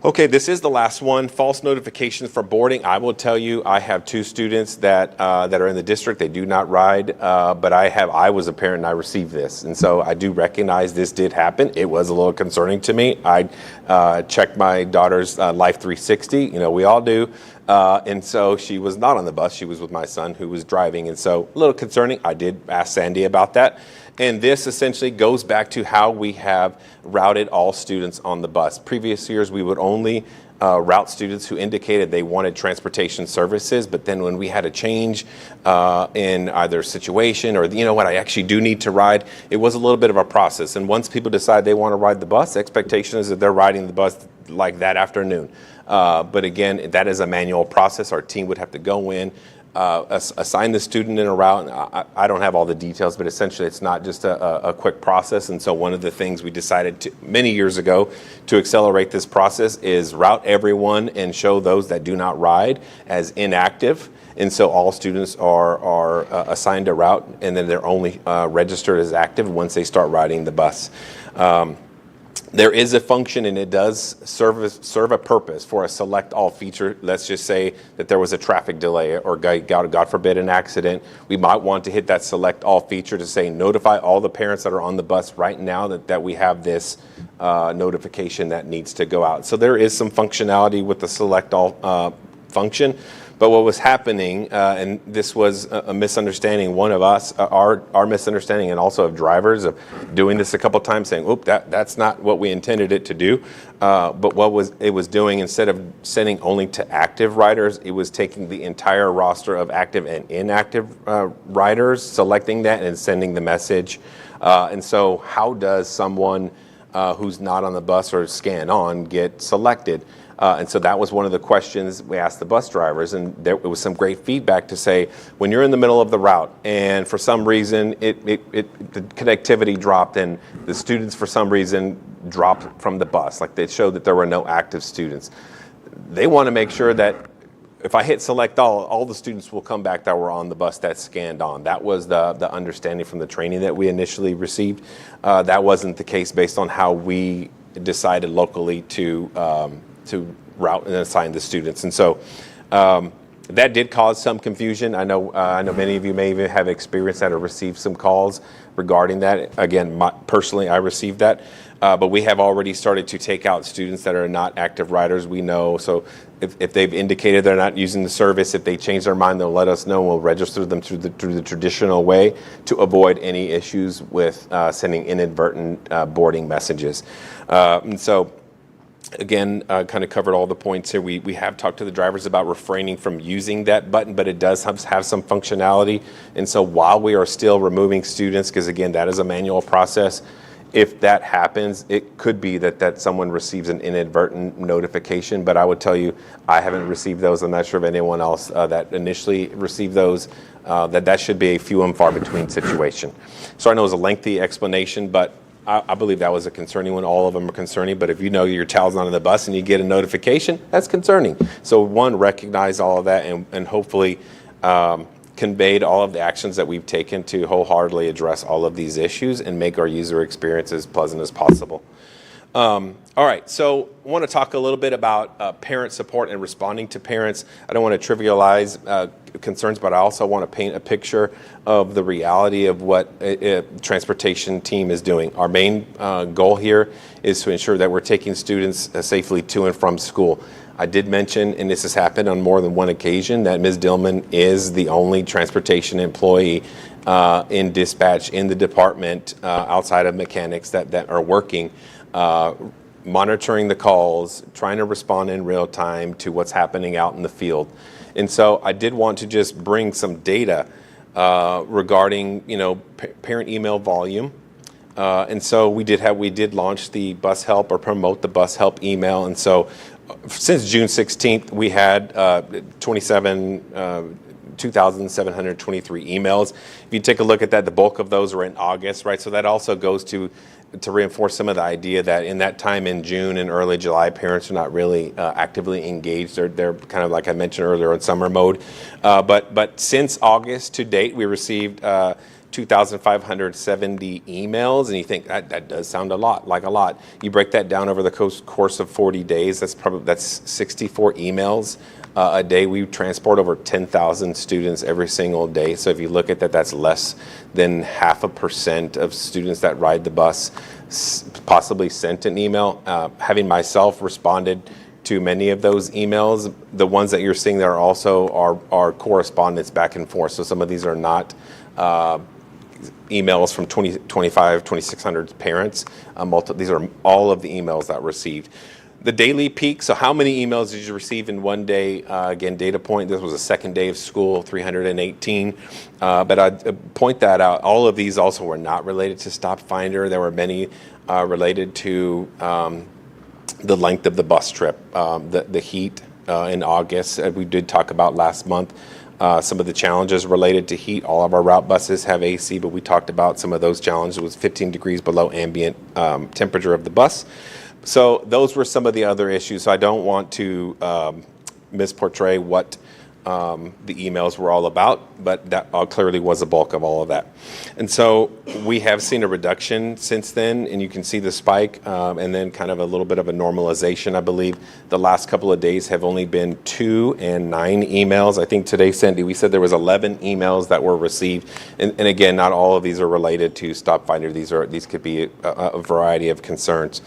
Okay, this is the last one, false notifications for boarding. I will tell you, I have 2 students that are in the district. They do not ride, but I was a parent and I received this. And so I do recognize this did happen. It was a little concerning to me. I checked my daughter's Life 360, we all do. And so she was not on the bus. She was with my son who was driving. And so a little concerning. I did ask Sandy about that. And this essentially goes back to how we have routed all students on the bus. Previous years, we would only route students who indicated they wanted transportation services, but then when we had a change in either situation or, I actually do need to ride, it was a little bit of a process. And once people decide they want to ride the bus, the expectation is that they're riding the bus like that afternoon. But again, that is a manual process. Our team would have to go in, assign the student in a route. I don't have all the details, but essentially it's not just a quick process. And so one of the things we decided many years ago to accelerate this process is route everyone and show those that do not ride as inactive. And so all students are assigned a route, and then they're only registered as active once they start riding the bus. There is a function, and it does serve a purpose for a select all feature. Let's just say that there was a traffic delay or, God forbid, an accident. We might want to hit that select all feature to say notify all the parents that are on the bus right now that we have this notification that needs to go out. So there is some functionality with the select all function. But what was happening, and this was a misunderstanding, one of us, our misunderstanding, and also of drivers, of doing this a couple times, saying, "Oop, that's not what we intended it to do." But what it was doing, instead of sending only to active riders, it was taking the entire roster of active and inactive riders, selecting that, and sending the message. And so, how does someone who's not on the bus or scan on get selected? And so that was one of the questions we asked the bus drivers, and there was some great feedback to say, when you're in the middle of the route and for some reason the connectivity dropped and the students for some reason dropped from the bus, like they showed that there were no active students, they want to make sure that if I hit select all the students will come back that were on the bus that scanned on. That was the understanding from the training that we initially received. That wasn't the case based on how we decided locally to route and assign the students. And so that did cause some confusion. I know many of you may even have experienced that or received some calls regarding that. Again, personally, I received that. But we have already started to take out students that are not active riders. We know, so if they've indicated they're not using the service, if they change their mind, they'll let us know. We'll register them through the traditional way to avoid any issues with sending inadvertent boarding messages. And so, again, kind of covered all the points here. We have talked to the drivers about refraining from using that button, but it does have some functionality. And so while we are still removing students, because again, that is a manual process, If that happens, it could be that someone receives an inadvertent notification, but I would tell you, I haven't received those. I'm not sure of anyone else that initially received those. That should be a few and far between situation. So I know it was a lengthy explanation, but I believe that was a concerning one. All of them are concerning, but if you know your child's not on the bus and you get a notification, that's concerning. So one, recognize all of that and hopefully conveyed all of the actions that we've taken to wholeheartedly address all of these issues and make our user experience as pleasant as possible. All right, so I want to talk a little bit about parent support and responding to parents. I don't want to trivialize concerns, but I also want to paint a picture of the reality of what a transportation team is doing. Our main goal here is to ensure that we're taking students safely to and from school. I did mention, and this has happened on more than one occasion, that Ms. Dillman is the only transportation employee in dispatch in the department outside of mechanics that are working, monitoring the calls, trying to respond in real time to what's happening out in the field. And so I did want to just bring some data regarding, parent email volume. And so we did launch the bus help or promote the bus help email. And so since June 16th, we had 2,723 emails. If you take a look at that, the bulk of those were in August, right? So that also goes to reinforce some of the idea that in that time in June and early July, parents are not really actively engaged. They're kind of, like I mentioned earlier, in summer mode. But since August to date, we received 2,570 emails, and you think that does sound like a lot. You break that down over the course of 40 days, that's 64 emails a day. We transport over 10,000 students every single day. So if you look at that, that's less than 0.5% of students that ride the bus possibly sent an email. Having myself responded to many of those emails, the ones that you're seeing there also are correspondence back and forth. So some of these are not emails from 2,600 parents. These are all of the emails that received. The daily peak, so how many emails did you receive in one day? Again, data point, this was the second day of school, 318. But I'd point that out. All of these also were not related to Stop Finder. There were many related to the length of the bus trip, the heat in August, we did talk about last month. Some of the challenges related to heat. All of our route buses have AC, but we talked about some of those challenges. It was 15 degrees below ambient temperature of the bus. So those were some of the other issues. So I don't want to misportray what the emails were all about, but that clearly was a bulk of all of that. And so we have seen a reduction since then, and you can see the spike and then kind of a little bit of a normalization, I believe. The last couple of days have only been 2 and 9 emails. I think today, Cindy, we said there was 11 emails that were received. And again, not all of these are related to Stop Finder. These could be a variety of concerns.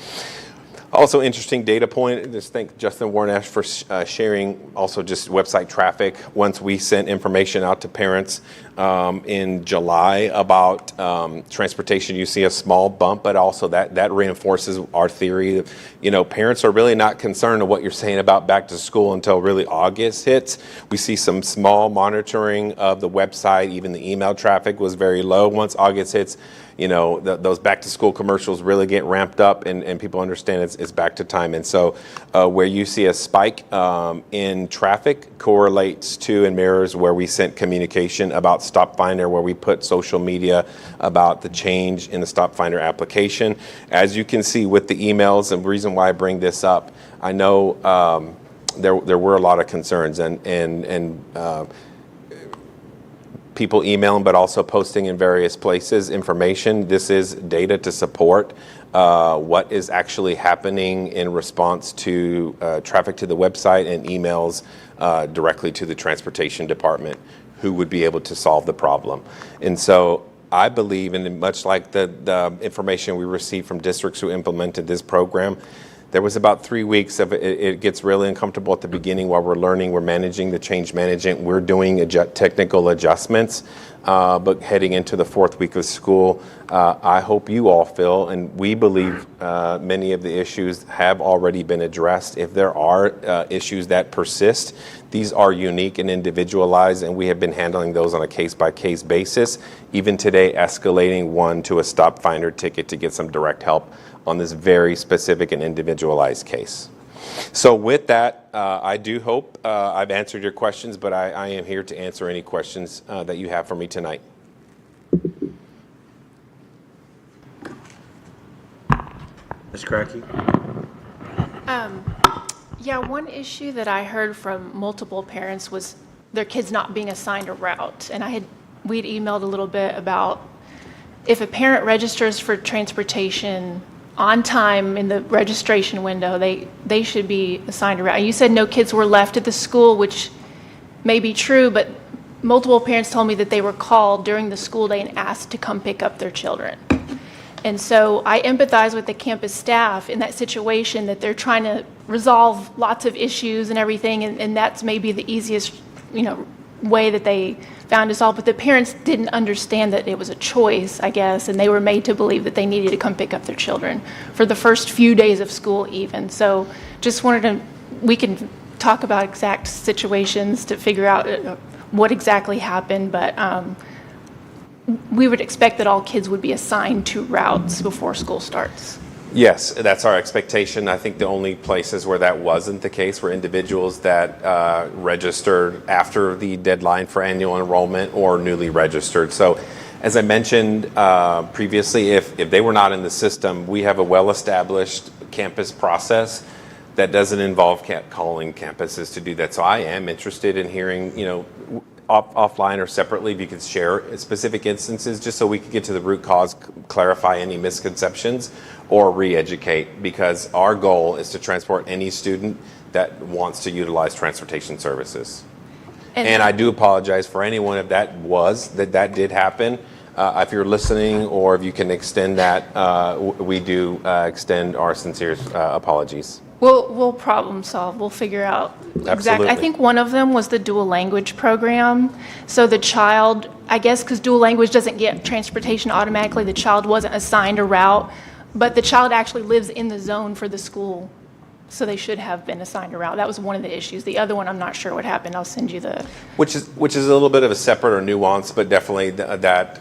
Also interesting data point, just thank Justin Warnash for sharing also just website traffic. Once we sent information out to parents in July about transportation, you see a small bump, but also that reinforces our theory. Parents are really not concerned of what you're saying about back to school until really August hits. We see some small monitoring of the website, even the email traffic was very low. Once August hits, those back to school commercials really get ramped up and people understand it's back to time. And so where you see a spike in traffic correlates to and mirrors where we sent communication about Stop Finder, where we put social media about the change in the Stop Finder application. As you can see with the emails, and the reason why I bring this up, I know there were a lot of concerns and people emailing, but also posting in various places information. This is data to support what is actually happening in response to traffic to the website and emails directly to the transportation department, who would be able to solve the problem. And so I believe, and much like the information we received from districts who implemented this program, There was about 3 weeks of it. It gets really uncomfortable at the beginning while we're learning, we're managing the change management, we're doing technical adjustments. But heading into the 4th week of school, I hope you all feel, and we believe many of the issues have already been addressed. If there are issues that persist, these are unique and individualized, and we have been handling those on a case-by-case basis. Even today, escalating one to a stop finder ticket to get some direct help on this very specific and individualized case. So with that, I do hope I've answered your questions, but I am here to answer any questions that you have for me tonight. Ms. Cracky? Yeah, one issue that I heard from multiple parents was their kids not being assigned a route. And we'd emailed a little bit about if a parent registers for transportation on time in the registration window, they should be assigned a route. You said no kids were left at the school, which may be true, but multiple parents told me that they were called during the school day and asked to come pick up their children. And so I empathize with the campus staff in that situation, that they're trying to resolve lots of issues and everything, and that's maybe the easiest, way that they found to solve. But the parents didn't understand that it was a choice, I guess, and they were made to believe that they needed to come pick up their children for the first few days of school even. So just we can talk about exact situations to figure out what exactly happened, but we would expect that all kids would be assigned to routes before school starts. Yes, that's our expectation. I think the only places where that wasn't the case were individuals that registered after the deadline for annual enrollment or newly registered. So as I mentioned previously, if they were not in the system, we have a well-established campus process that doesn't involve calling campuses to do that. So I am interested in hearing, offline or separately, if you could share specific instances, just so we could get to the root cause, clarify any misconceptions, or re-educate, because our goal is to transport any student that wants to utilize transportation services. And I do apologize for anyone if that did happen. If you're listening, or if you can extend that, we do extend our sincere apologies. We'll problem solve. We'll figure out exactly. Absolutely. I think one of them was the dual language program. So the child, I guess because dual language doesn't get transportation automatically, the child wasn't assigned a route, but the child actually lives in the zone for the school. So they should have been assigned a route. That was one of the issues. The other one, I'm not sure what happened. I'll send you the... Which is a little bit of a separate or nuance, but definitely that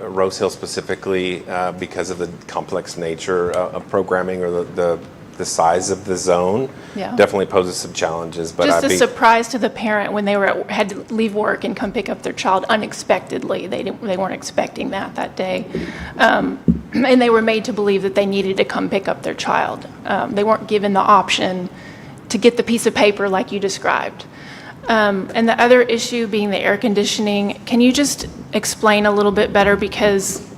Rose Hill specifically, because of the complex nature of programming, or the size of the zone, definitely poses some challenges. But just a surprise to the parent when they had to leave work and come pick up their child unexpectedly. They weren't expecting that day. And they were made to believe that they needed to come pick up their child. They weren't given the option to get the piece of paper like you described. And the other issue being the air conditioning, can you just explain a little bit better? Because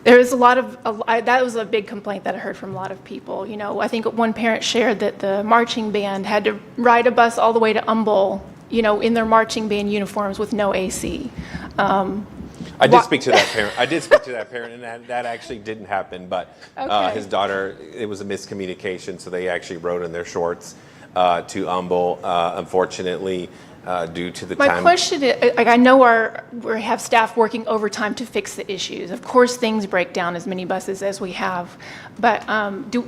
there was that was a big complaint that I heard from a lot of people. I think one parent shared that the marching band had to ride a bus all the way to Humble, in their marching band uniforms with no AC. I did speak to that parent, and that actually didn't happen. But his daughter, it was a miscommunication, so they actually rode in their shorts to Humble. Unfortunately, due to the time. My question is, I know we have staff working overtime to fix the issues. Of course, things break down as many buses as we have, but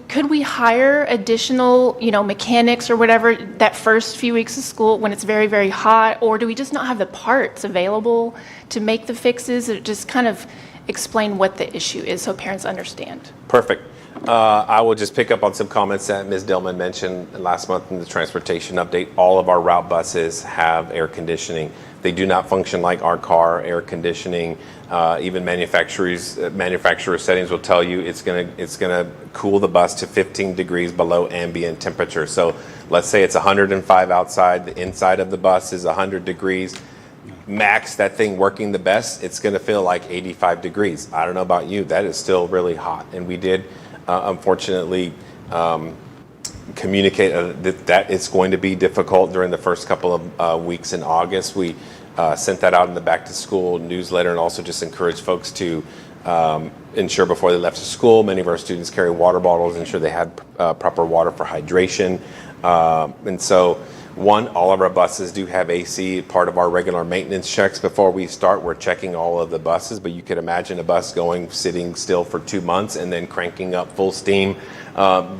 could we hire additional, mechanics or whatever that first few weeks of school when it's very, very hot, or do we just not have the parts available to make the fixes? Or just kind of explain what the issue is so parents understand. Perfect. I will just pick up on some comments that Ms. Dillman mentioned last month in the transportation update. All of our route buses have air conditioning. They do not function like our car air conditioning. Even manufacturer settings will tell you it's gonna cool the bus to 15 degrees below ambient temperature. So let's say it's 105 outside. The inside of the bus is 100 degrees. Max, that thing working the best, it's going to feel like 85 degrees. I don't know about you, that is still really hot. And we did, unfortunately, communicate that it's going to be difficult during the first couple of weeks in August. We sent that out in the back to school newsletter, and also just encourage folks to ensure before they left school. Many of our students carry water bottles, ensure they had proper water for hydration. And so, all of our buses do have AC. Part of our regular maintenance checks before we start, we're checking all of the buses, but you could imagine a bus sitting still for 2 months and then cranking up full steam.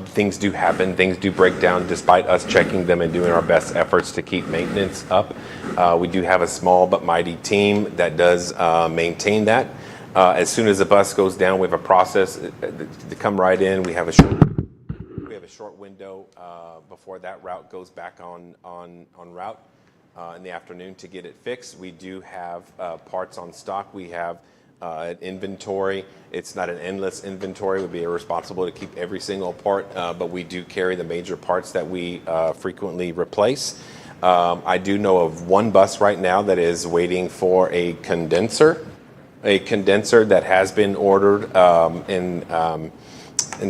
Things do happen, things do break down despite us checking them and doing our best efforts to keep maintenance up. We do have a small but mighty team that does maintain that. As soon as the bus goes down, we have a process to come right in. We have a short window before that route goes back on route in the afternoon to get it fixed. We do have parts on stock. We have an inventory. It's not an endless inventory. It would be irresponsible to keep every single part, but we do carry the major parts that we frequently replace. I do know of one bus right now that is waiting for a condenser that has been ordered, and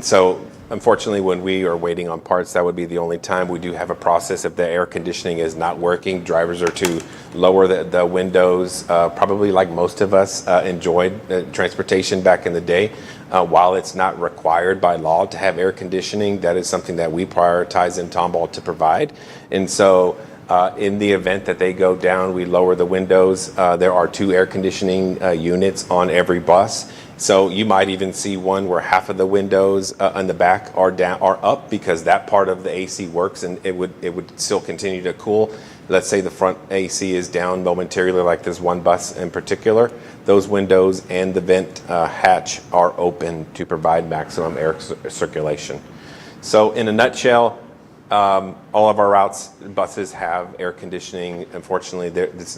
so unfortunately, when we are waiting on parts, that would be the only time. We do have a process. If the air conditioning is not working, drivers are to lower the windows, probably like most of us enjoyed transportation back in the day. While it's not required by law to have air conditioning, that is something that we prioritize in Tomball to provide. And so in the event that they go down, we lower the windows. There are 2 air conditioning units on every bus. So you might even see one where half of the windows on the back are up because that part of the AC works and it would still continue to cool. Let's say the front AC is down momentarily, like this one bus in particular. Those windows and the vent hatch are open to provide maximum air circulation. So in a nutshell, all of our buses have air conditioning. Unfortunately,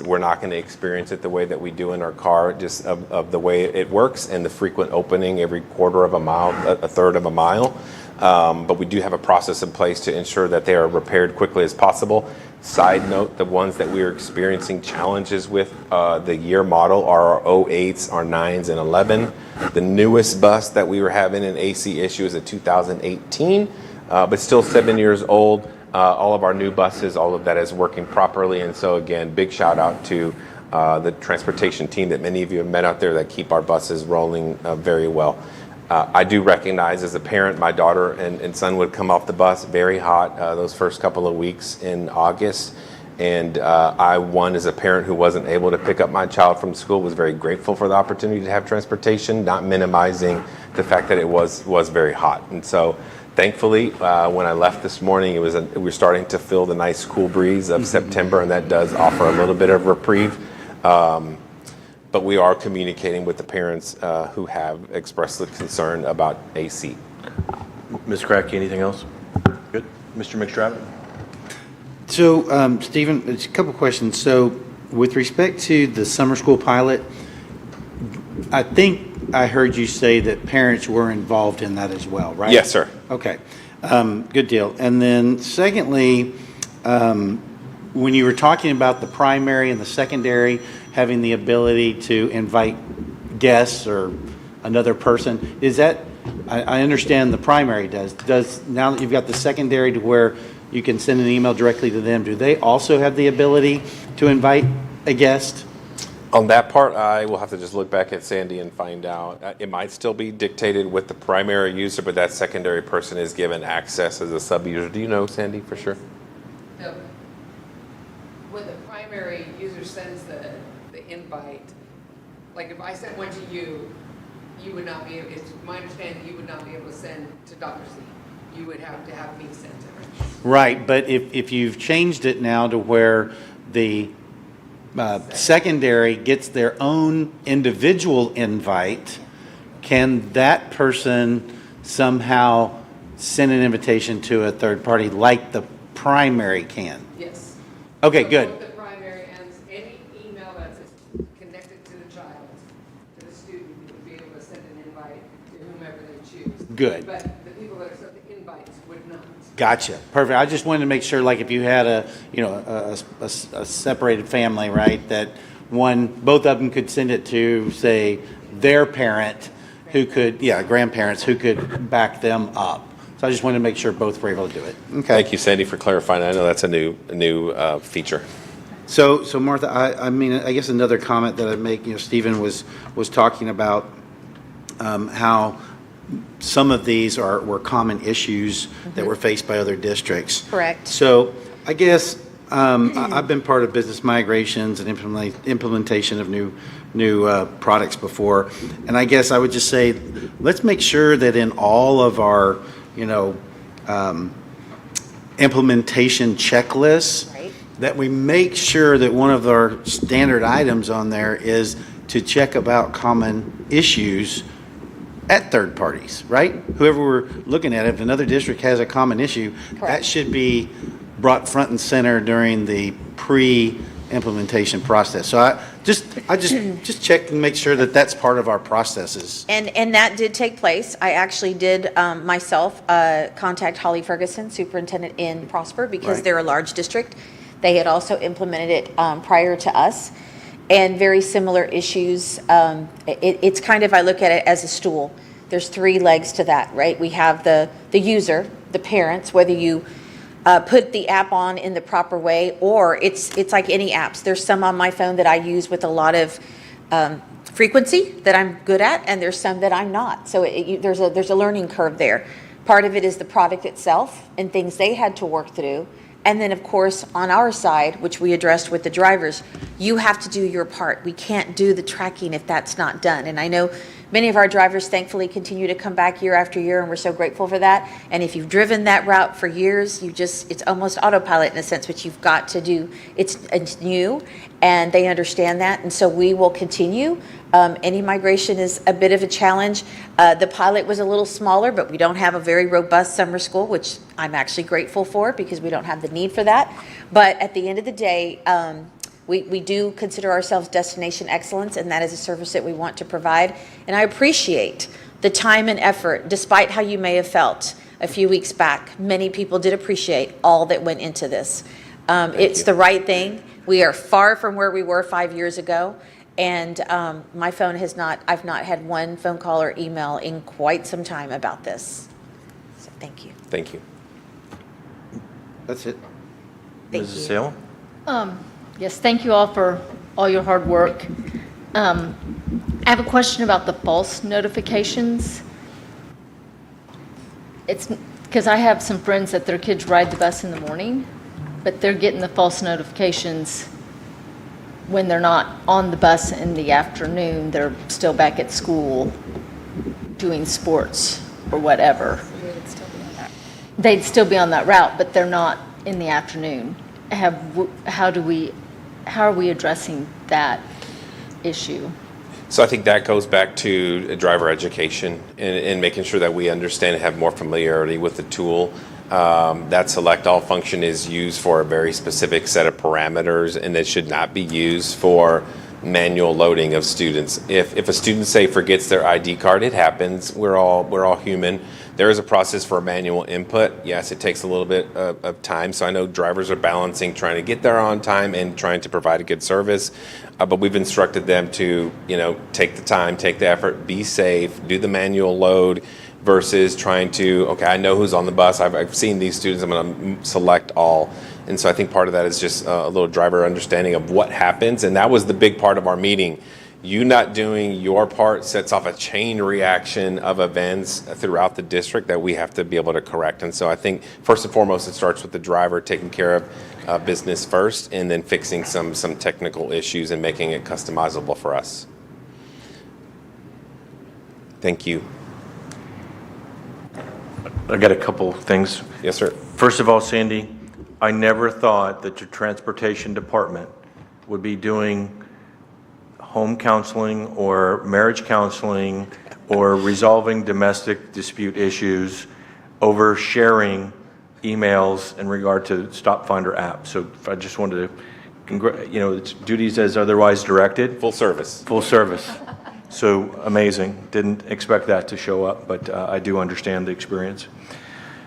we're not going to experience it the way that we do in our car, just of the way it works and the frequent opening every quarter of a mile, a third of a mile. But we do have a process in place to ensure that they are repaired quickly as possible. Side note, the ones that we are experiencing challenges with, the year model are our 08s, our 9s, and 11. The newest bus that we were having an AC issue is a 2018. But still 7 years old. All of our new buses, all of that is working properly. And so again, big shout out to the transportation team that many of you have met out there that keep our buses rolling very well. I do recognize as a parent, my daughter and son would come off the bus very hot those first couple of weeks in August. And I, as a parent who wasn't able to pick up my child from school, was very grateful for the opportunity to have transportation, not minimizing the fact that it was very hot. And so thankfully, when I left this morning, we were starting to feel the nice cool breeze of September, and that does offer a little bit of reprieve. But we are communicating with the parents who have expressed the concern about AC. Ms. Cracky, anything else? Good. Mr. McStravick? So, Stephen, a couple questions. So, with respect to the summer school pilot, I think I heard you say that parents were involved in that as well, right? Yes, sir. Okay, good deal. And then secondly, when you were talking about the primary and the secondary having the ability to invite guests or another person, is that, I understand the primary does, now that you've got the secondary to where you can send an email directly to them, do they also have the ability to invite a guest? On that part, I will have to just look back at Sandy and find out. It might still be dictated with the primary user, but that secondary person is given access as a sub-user. Do you know, Sandy, for sure? No. When the primary user sends the invite, like if I sent one to you, you would not be, it's my understanding, you would not be able to send to Dr. Z. You would have to have me send to her. Right, but if you've changed it now to where the secondary gets their own individual invite, can that person somehow send an invitation to a third party like the primary can? Yes. Okay, So good. both the primary and any email that's connected to the child, to the student, would be able to send an invite to whomever they choose. Good. But the people that are sent the invites would not. Gotcha. Perfect. I just wanted to make sure, like, if you had a separated family, right, that both of them could send it to, say, their parent, who could, grandparents who could back them up. So I just wanted to make sure both were able to do it. Okay. Thank you, Sandy, for clarifying. I know that's a new feature. So Martha, I mean, I guess another comment that I'd make, Stephen was talking about how some of these were common issues that were faced by other districts. Correct. So I guess I've been part of business migrations and implementation of new products before, and I guess I would just say, let's make sure that in all of our, implementation checklists, Right. that we make sure that one of our standard items on there is to check about common issues at third parties, right? Whoever we're looking at, if another district has a common issue, that Correct. should be brought front and center during the pre-implementation process. So I just check and make sure that that's part of our processes. And that did take place. I actually did myself contact Holly Ferguson, superintendent in Prosper, because Right. they're a large district. They had also implemented it prior to us, and very similar issues. It's kind of, I look at it as a stool. There's three legs to that, right? We have the user, the parents, whether you put the app on in the proper way, or it's like any apps. There's some on my phone that I use with a lot of frequency that I'm good at, and there's some that I'm not. So there's a learning curve there. Part of it is the product itself and things they had to work through. And then, of course, on our side, which we addressed with the drivers, you have to do your part. We can't do the tracking if that's not done. And I know many of our drivers thankfully continue to come back year after year, and we're so grateful for that. And if you've driven that route for years, it's almost autopilot in a sense, but you've got to do, it's new, and they understand that. And so we will continue. Any migration is a bit of a challenge. The pilot was a little smaller, but we don't have a very robust summer school, which I'm actually grateful for because we don't have the need for that. But at the end of the day, we do consider ourselves destination excellence, and that is a service that we want to provide. And I appreciate the time and effort, despite how you may have felt a few weeks back. Many people did appreciate all that went into this. It's the right thing. We are far from where we were 5 years ago. And my phone I've not had one phone call or email in quite some time about this. So thank you. Thank you. That's it. Thank Mrs. you. Salem? Yes, thank you all for all your hard work. I have a question about the false notifications. It's because I have some friends that their kids ride the bus in the morning, but they're getting the false notifications when they're not on the bus in the afternoon. They're still back at school doing sports or whatever. They'd still be on that route, but they're not in the afternoon. How are we addressing that issue? So I think that goes back to driver education and making sure that we understand and have more familiarity with the tool. That select all function is used for a very specific set of parameters, and it should not be used for manual loading of students. If a student, say, forgets their ID card, it happens. We're all human. There is a process for manual input. Yes, it takes a little bit of time. So I know drivers are balancing trying to get there on time and trying to provide a good service. But we've instructed them to, take the time, take the effort, be safe, do the manual load versus trying to, okay, I know who's on the bus. I've seen these students. I'm going to select all. And so I think part of that is just a little driver understanding of what happens. And that was the big part of our meeting. You not doing your part sets off a chain reaction of events throughout the district that we have to be able to correct. And so I think first and foremost, it starts with the driver taking care of business first and then fixing some technical issues and making it customizable for us. Thank you. I got a couple things. Yes, sir. First of all, Sandy, I never thought that your transportation department would be doing home counseling or marriage counseling or resolving domestic dispute issues over sharing emails in regard to Stop Finder app. So I just wanted to, it's duties as otherwise directed. Full service. Full service. So amazing. Didn't expect that to show up, but I do understand the experience.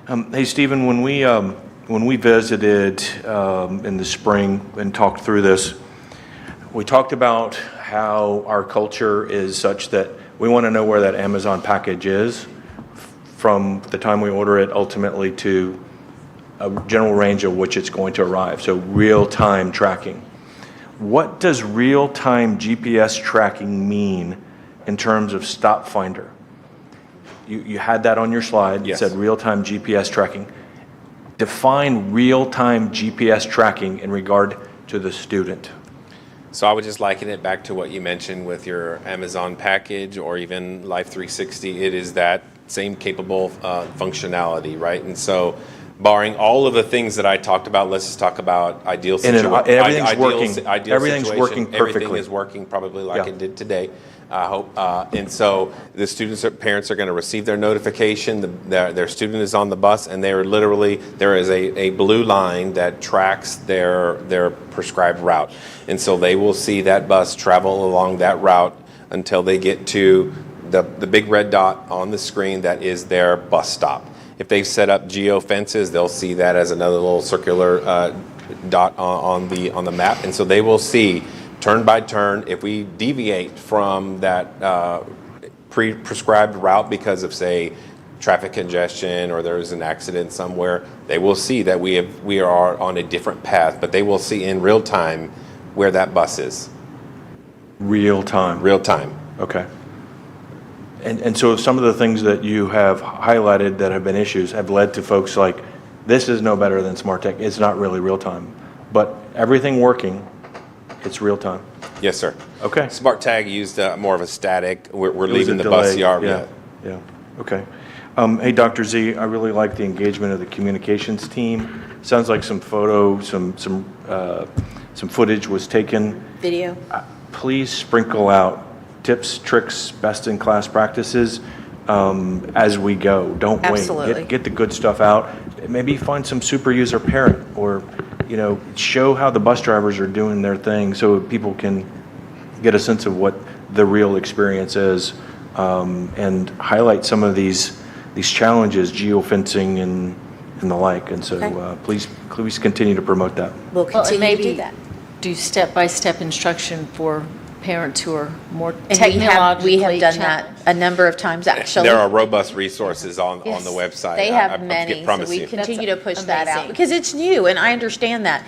Hey, Stephen, when we visited in the spring and talked through this, we talked about how our culture is such that we want to know where that Amazon package is from the time we order it ultimately to a general range of which it's going to arrive. So real-time tracking. What does real-time GPS tracking mean in terms of Stop Finder? you had that on your slide. Yes. It said real-time GPS tracking. Define real-time GPS tracking in regard to the student. So I would just liken it back to what you mentioned with your Amazon package or even Life 360. It is that same capable functionality, right? And so barring all of the things that I talked about, let's just talk about ideal situation. Everything's working. Everything's situation. working perfectly. Everything is working probably like Yeah. it did today, I hope. And so the students, parents are going to receive their notification. Their student is on the bus, and they are literally, there is a blue line that tracks their prescribed route. And so they will see that bus travel along that route until they get to the big red dot on the screen that is their bus stop. If they've set up geo fences, they'll see that as another little circular dot on the map, and so they will see turn by turn. If we deviate from that prescribed route because of, say, traffic congestion or there's an accident somewhere, they will see that we are on a different path, but they will see in real time where that bus is. Real time. Real time. Okay. And so some of the things that you have highlighted that have been issues have led to folks like, this is no better than Smart Tech. It's not really real time. But everything working, it's real time. Yes, sir. Okay. Smart Tag used more of a static. We're It was leaving a the bus delay. yard. Yeah. Okay. Hey, Dr. Z, I really like the engagement of the communications team. Sounds like some footage was taken. Video. Please sprinkle out tips, tricks, best-in-class practices as we go. Don't wait. Absolutely. Get the good stuff out. Maybe find some super user parent, or show how the bus drivers are doing their thing so people can get a sense of what the real experience is, and highlight some of these challenges, geofencing and the like. And so Okay. please continue to promote that. We'll Well, and continue to do maybe that. do step-by-step instruction for parents who are more And technologically we have done that challenged. a number of times, actually. There are robust resources on the Yes, website. They I have many, so promise we you. continue to That's push that out, amazing. because it's new, and I understand that.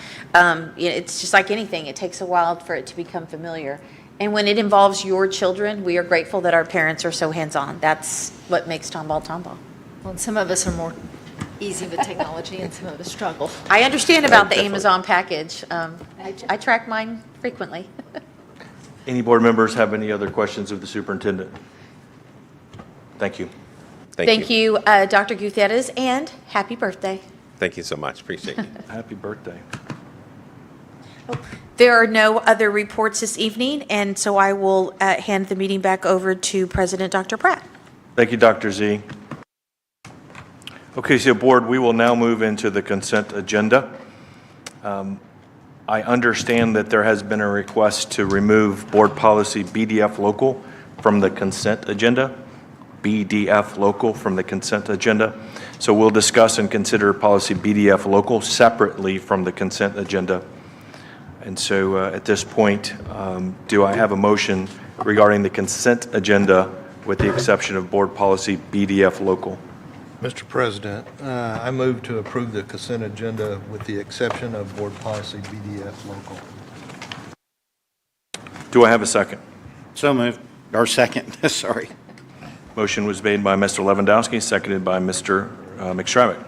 It's just like anything, it takes a while for it to become familiar. And when it involves your children, we are grateful that our parents are so hands-on. That's what makes Tomball Tomball. Well, and some of us are more easy with technology and some of us struggle. I understand about the Definitely. Amazon package. I track mine frequently. Any board members have any other questions of the superintendent? Thank you. Thank you, Dr. Gutierrez, and happy birthday. Thank you so much. Appreciate you. Happy birthday. There are no other reports this evening, and so I will hand the meeting back over to President Dr. Pratt. Thank you, Dr. Z. Okay, so board, we will now move into the consent agenda. I understand that there has been a request to remove board policy BDF local from the consent agenda. BDF local from the consent agenda. So we'll discuss and consider policy BDF local separately from the consent agenda. And so at this point, do I have a motion regarding the consent agenda with the exception of board policy BDF local? Mr. President, I move to approve the consent agenda with the exception of board policy BDF local. Do I have a second? So moved. Or second, sorry. Motion was made by Mr. Lewandowski, seconded by Mr. McStravick.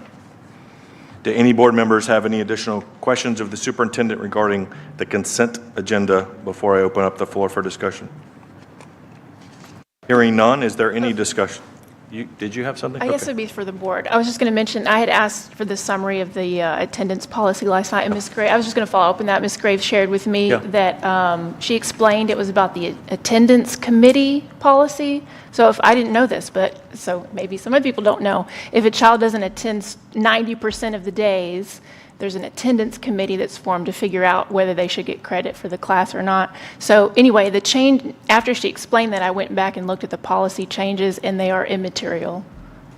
Do any board members have any additional questions of the superintendent regarding the consent agenda before I open up the floor for discussion? Hearing none, is there any discussion? Did you have something? I guess Okay. it'd be for the board. I was just going to mention, I had asked for the summary of the attendance policy last night, and Ms. Graves, I was just going to follow up on that. Ms. Graves shared with me Yeah. that she explained it was about the attendance committee policy. So if, I didn't know this, but, so maybe some other people don't know, if a child doesn't attend 90% of the days, there's an attendance committee that's formed to figure out whether they should get credit for the class or not. So anyway, the change, after she explained that, I went back and looked at the policy changes, and they are immaterial.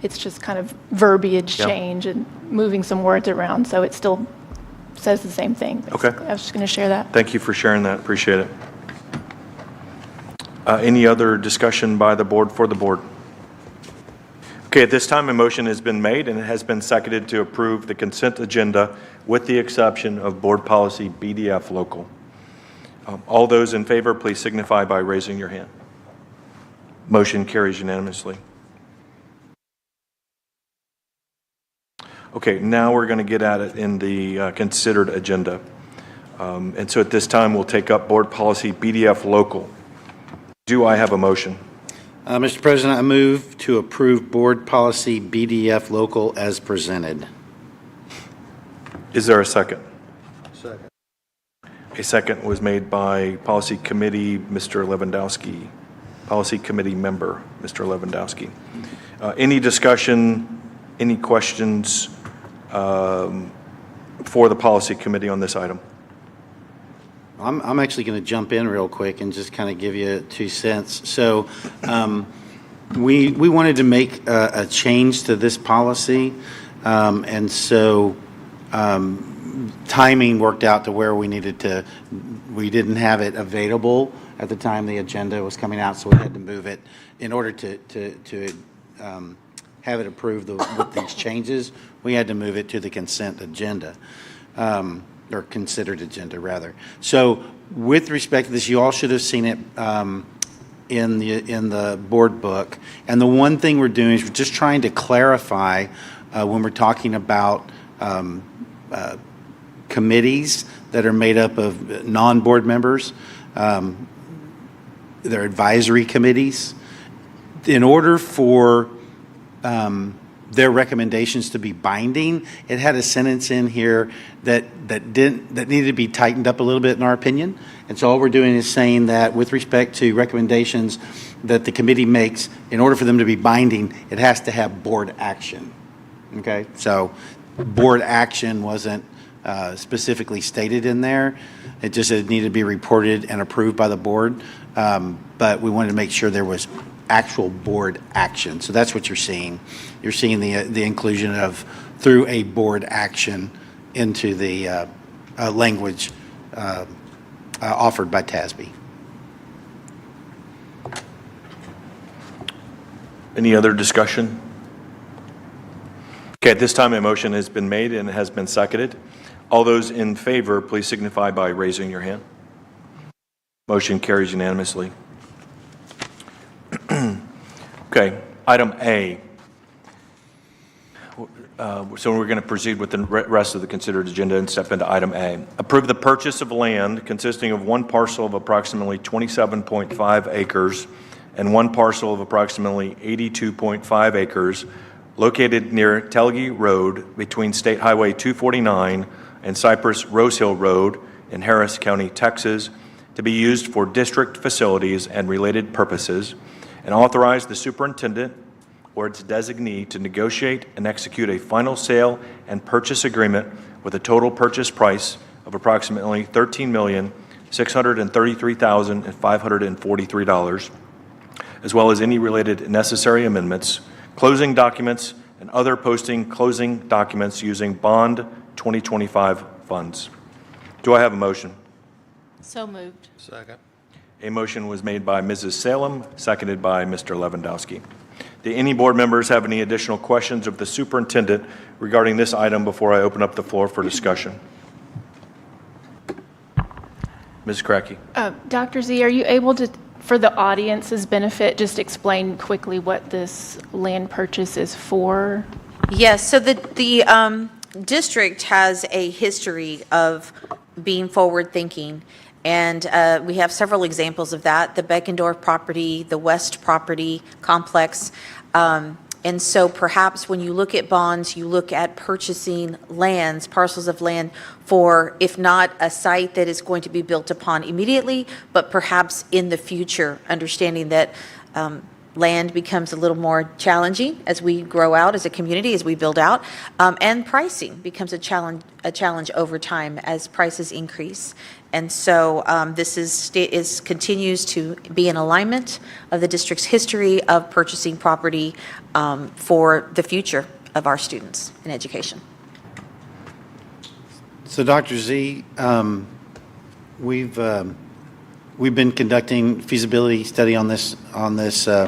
It's just kind of verbiage Yeah. change and moving some words around, so it still says the same thing. Okay. basically. I was just going to share that. Thank you for sharing that. Appreciate it. Any other discussion by the board for the board? Okay, at this time, a motion has been made and it has been seconded to approve the consent agenda with the exception of board policy BDF local. All those in favor, please signify by raising your hand. Motion carries unanimously. Okay, now we're going to get at it in the considered agenda. And so at this time, we'll take up Board Policy BDF Local. Do I have a motion? Mr. President, I move to approve Board Policy BDF Local as presented. Is there a second? Second. A second was made by Policy Committee, Mr. Lewandowski. Policy Committee Member, Mr. Lewandowski. Any discussion, any questions for the Policy Committee on this item? I'm actually going to jump in real quick and just kind of give you 2 cents. So we wanted to make a change to this policy, and so timing worked out to where we didn't have it available at the time the agenda was coming out, so we had to move it in order to have it approved with these changes. We had to move it to the consent agenda. Or considered agenda, rather. So with respect to this, you all should have seen it in the board book. And the one thing we're doing is we're just trying to clarify when we're talking about committees that are made up of non-board members. They're advisory committees. In order for their recommendations to be binding, it had a sentence in here that needed to be tightened up a little bit in our opinion. And so all we're doing is saying that with respect to recommendations that the committee makes, in order for them to be binding, it has to have board action. Okay, so board action wasn't specifically stated in there. It just said it needed to be reported and approved by the board. But we wanted to make sure there was actual board action. So that's what you're seeing. You're seeing the inclusion of through a board action into the language offered by TASB. Any other discussion? Okay, at this time, a motion has been made and has been seconded. All those in favor, please signify by raising your hand. Motion carries unanimously. Okay, item A. So we're going to proceed with the rest of the considered agenda and step into item A. Approve the purchase of land consisting of one parcel of approximately 27.5 acres and one parcel of approximately 82.5 acres located near Telge Road between State Highway 249 and Cypress Rose Hill Road in Harris County, Texas, to be used for district facilities and related purposes, and authorize the superintendent or its designee to negotiate and execute a final sale and purchase agreement with a total purchase price of approximately $13,633,543, as well as any related necessary amendments, closing documents, and other posting closing documents using Bond 2025 funds. Do I have a motion? So moved. Second. A motion was made by Mrs. Salem, seconded by Mr. Lewandowski. Do any board members have any additional questions of the superintendent regarding this item before I open up the floor for discussion? Ms. Cracky. Dr. Z, are you able to, for the audience's benefit, just explain quickly what this land purchase is for? Yes, so the district has a history of being forward-thinking, and we have several examples of that: the Beckendorf property, the West property complex. And so perhaps when you look at bonds, you look at purchasing lands, parcels of land for, if not a site that is going to be built upon immediately, but perhaps in the future, understanding that land becomes a little more challenging as we grow out as a community, as we build out, and pricing becomes a challenge over time as prices increase. And so this continues to be in alignment of the district's history of purchasing property for the future of our students in education. So Dr. Z, we've been conducting feasibility study on this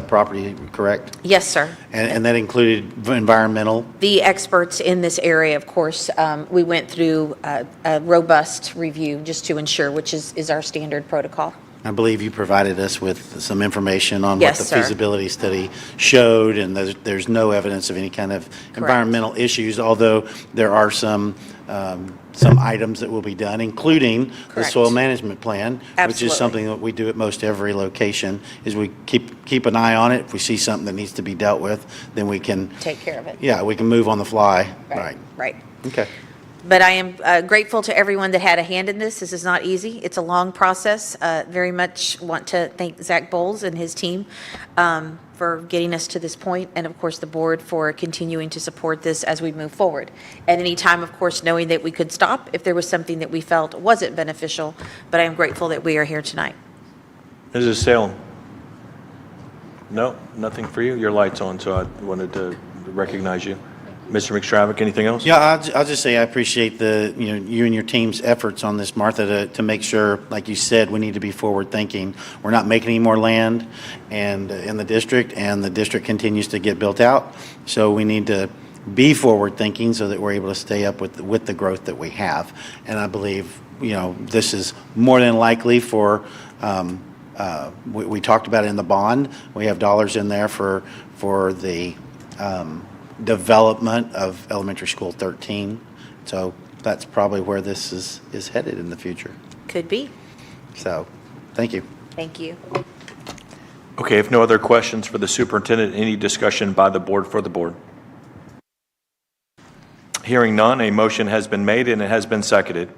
property, correct? Yes, sir. And that included environmental? The experts in this area, of course, we went through a robust review just to ensure, which is our standard protocol. I believe you provided us with some information on what Yes, the sir. feasibility study showed, and there's no evidence of any kind of environmental issues, although there are some items that will be done, including the Correct. soil management plan, which Absolutely. is something that we do at most every location, is we keep an eye on it. If we see something that needs to be dealt with, then we can, Take care of it. yeah, we can move on the fly. Right. Right. Okay. But I am grateful to everyone that had a hand in this. This is not easy. It's a long process. Very much want to thank Zach Bowles and his team for getting us to this point, and of course, the board for continuing to support this as we move forward. At any time, of course, knowing that we could stop if there was something that we felt wasn't beneficial, but I am grateful that we are here tonight. Mrs. Salem? No, nothing for you? Your light's on, so I wanted to recognize you. Mr. McStravick, anything else? Yeah, I'll just say I appreciate you and your team's efforts on this, Martha, to make sure, like you said, we need to be forward-thinking. We're not making any more land and in the district, and the district continues to get built out. So we need to be forward-thinking so that we're able to stay up with the growth that we have. And I believe, this is more than likely for, we talked about it in the bond. We have dollars in there for the development of elementary school 13. So that's probably where this is headed in the future. Could be. So, thank you. Thank you. Okay, if no other questions for the superintendent, any discussion by the board for the board? Hearing none, a motion has been made and it has been seconded.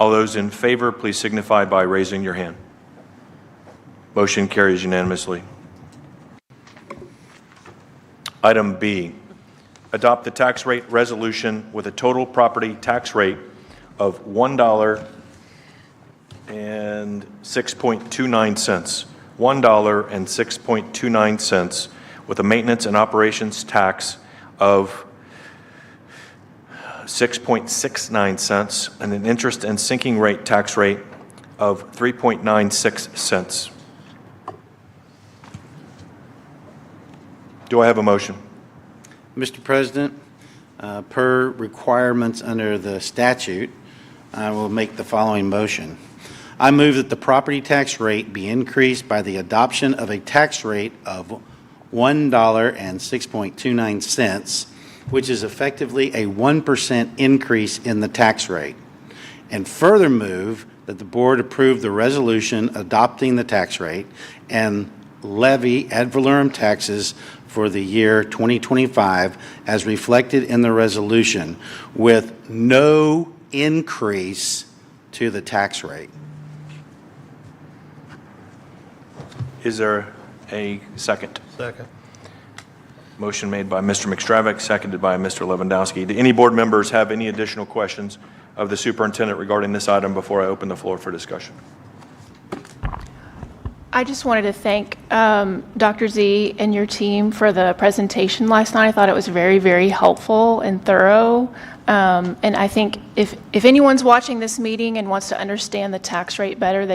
All those in favor, please signify by raising your hand. Motion carries unanimously. Item B, adopt the tax rate resolution with a total property tax rate of $1.0629. $1.0629 with a maintenance and operations tax of 6.69 cents and an interest and sinking rate tax rate of 3.96 cents. Do I have a motion? Mr. President, per requirements under the statute, I will make the following motion. I move that the property tax rate be increased by the adoption of a tax rate of $1.0629, which is effectively a 1% increase in the tax rate, and further move that the board approve the resolution adopting the tax rate and levy ad valorem taxes for the year 2025 as reflected in the resolution with no increase to the tax rate. Is there a second? Second. Motion made by Mr. McStravick, seconded by Mr. Lewandowski. Do any board members have any additional questions of the superintendent regarding this item before I open the floor for discussion? I just wanted to thank Dr. Z and your team for the presentation last night. I thought it was very, very helpful and thorough. And I think if anyone's watching this meeting and wants to understand the tax rate better,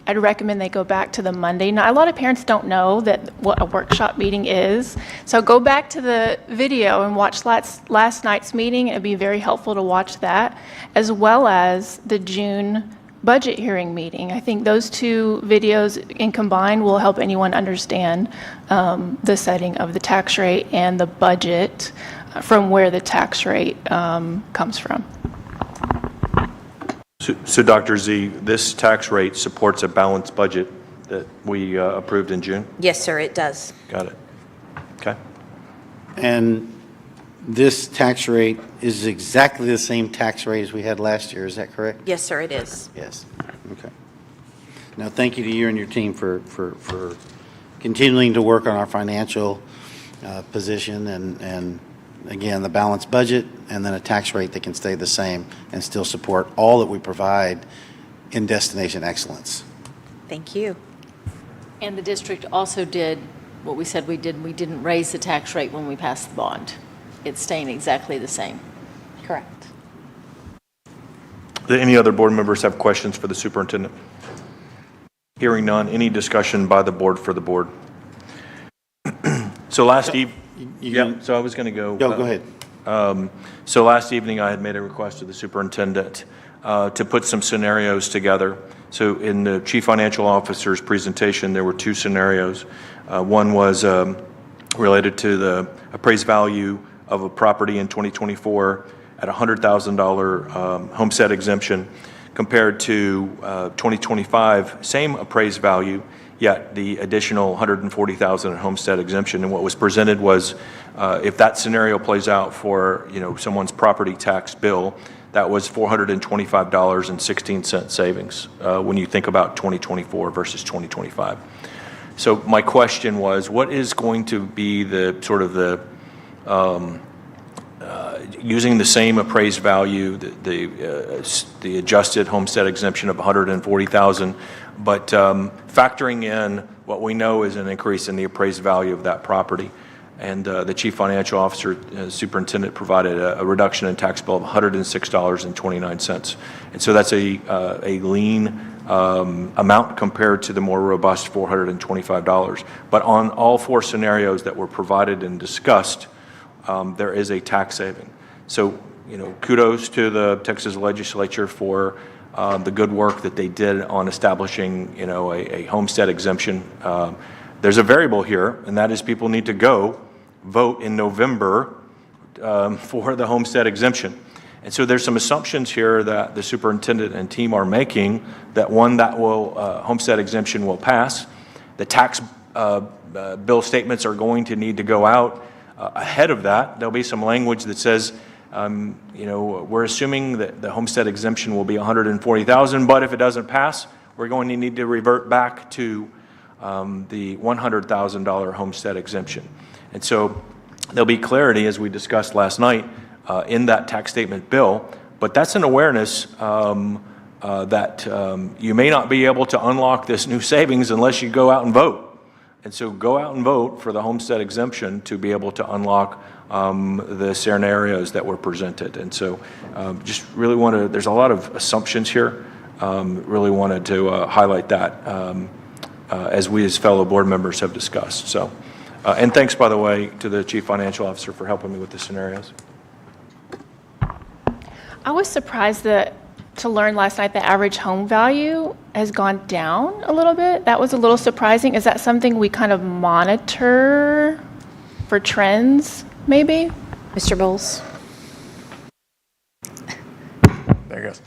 I'd recommend they go back to the Monday. Now, a lot of parents don't know what a workshop meeting is. So go back to the video and watch last night's meeting. It'd be very helpful to watch that, as well as the June budget hearing meeting. I think those two videos in combined will help anyone understand the setting of the tax rate and the budget from where the tax rate comes from. So Dr. Z, this tax rate supports a balanced budget that we approved in June? Yes, sir, it does. Got it. Okay. And this tax rate is exactly the same tax rate as we had last year, is that correct? Yes, sir, it is. Yes. Okay. Now, thank you to you and your team for continuing to work on our financial position and again, the balanced budget and then a tax rate that can stay the same and still support all that we provide in destination excellence. Thank you. And the district also did what we said we did. We didn't raise the tax rate when we passed the bond. It's staying exactly the same. Correct. Do any other board members have questions for the superintendent? Hearing none, any discussion by the board for the board? So last evening, so I was going to go. Go ahead. So last evening, I had made a request to the superintendent to put some scenarios together So in the Chief Financial Officer's presentation, there were two scenarios. One was related to the appraised value of a property in 2024 at $100,000 homestead exemption compared to 2025, same appraised value, yet the additional $140,000 in homestead exemption. And what was presented was if that scenario plays out for someone's property tax bill, that was $425.16 savings when you think about 2024 versus 2025. So my question was, what is going to be the sort of the using the same appraised value, the adjusted homestead exemption of $140,000, but factoring in what we know is an increase in the appraised value of that property. And the Chief Financial Officer, Superintendent, provided a reduction in tax bill of $106.29. And so that's a lean amount compared to the more robust $425. But on all four scenarios that were provided and discussed, there is a tax saving. So, kudos to the Texas legislature for the good work that they did on establishing, a homestead exemption. There's a variable here, and that is people need to go vote in November for the homestead exemption. And so there's some assumptions here that the superintendent and team are making that homestead exemption will pass. The tax bill statements are going to need to go out ahead of that. There'll be some language that says, we're assuming that the homestead exemption will be $140,000, but if it doesn't pass, we're going to need to revert back to the $100,000 homestead exemption. And so there'll be clarity, as we discussed last night, in that tax statement bill, but that's an awareness that you may not be able to unlock this new savings unless you go out and vote. And so go out and vote for the homestead exemption to be able to unlock the scenarios that were presented. And so just really there's a lot of assumptions here. Really wanted to highlight that as we as fellow board members have discussed. So, and thanks, by the way, to the Chief Financial Officer for helping me with the scenarios. I was surprised to learn last night the average home value has gone down a little bit. That was a little surprising. Is that something we kind of monitor for trends, maybe? Mr. Bowles? There he goes.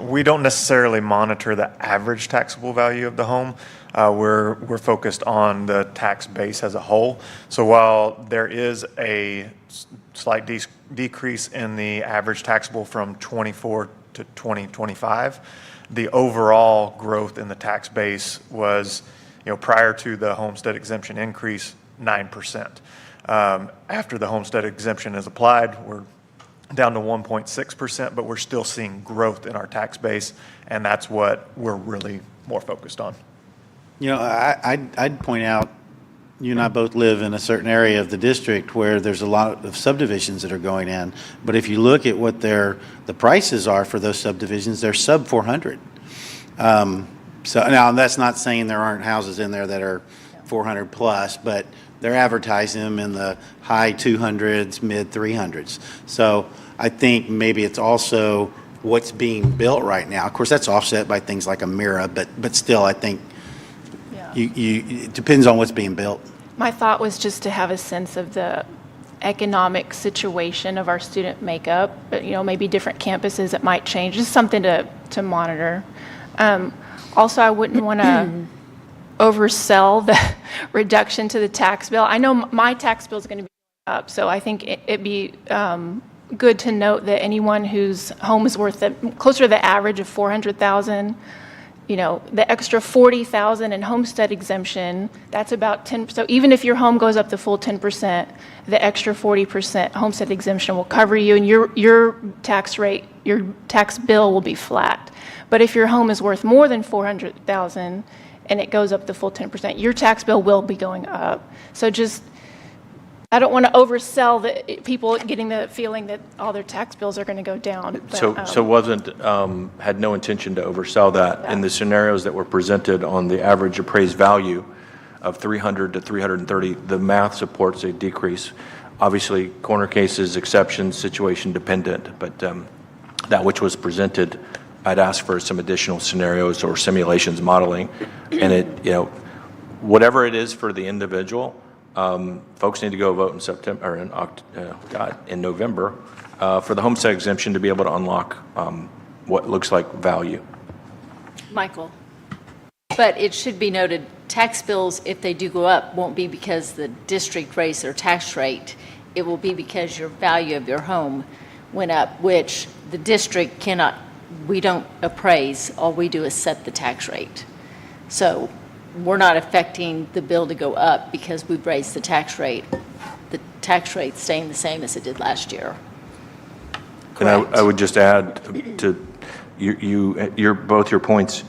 We don't necessarily monitor the average taxable value of the home. We're focused on the tax base as a whole. So while there is a slight decrease in the average taxable from 24 to 2025, the overall growth in the tax base was, prior to the homestead exemption increase, 9%. After the homestead exemption is applied, we're down to 1.6%, but we're still seeing growth in our tax base, and that's what we're really more focused on. I'd point out, you and I both live in a certain area of the district where there's a lot of subdivisions that are going in, but if you look at what the prices are for those subdivisions, they're sub 400. So now that's not saying there aren't houses in there that are 400 plus, but they're advertising them in the high 200s, mid 300s. So I think maybe it's also what's being built right now. Of course, that's offset by things like a Mira, but still, I think it depends on what's being built. My thought was just to have a sense of the economic situation of our student makeup, but maybe different campuses it might change. Just something to monitor. Also, I wouldn't want to oversell the reduction to the tax bill. I know my tax bill is going to be up, so I think it'd be good to note that anyone whose home is worth closer to the average of $400,000, the extra $40,000 in homestead exemption, that's about 10%. So even if your home goes up the full 10%, the extra 40% homestead exemption will cover you, and your tax rate, your tax bill will be flat. But if your home is worth more than $400,000 and it goes up the full 10%, your tax bill will be going up. So I don't want to oversell people getting the feeling that all their tax bills are going to go down. But, had no intention to oversell that. In the scenarios that were presented on the average appraised value of 300 to 330, the math supports a decrease. Obviously, corner cases, exceptions, situation dependent, but that which was presented I'd ask for some additional scenarios or simulations modeling. And whatever it is for the individual, folks need to go vote in September, or in November, for the homestead exemption to be able to unlock what looks like value. Michael, but it should be noted, tax bills, if they do go up, won't be because the district raised their tax rate. It will be because your value of your home went up, which the district cannot, we don't appraise. All we do is set the tax rate. So we're not affecting the bill to go up because we've raised the tax rate. The tax rate's staying the same as it did last year. And I would just add to both your points,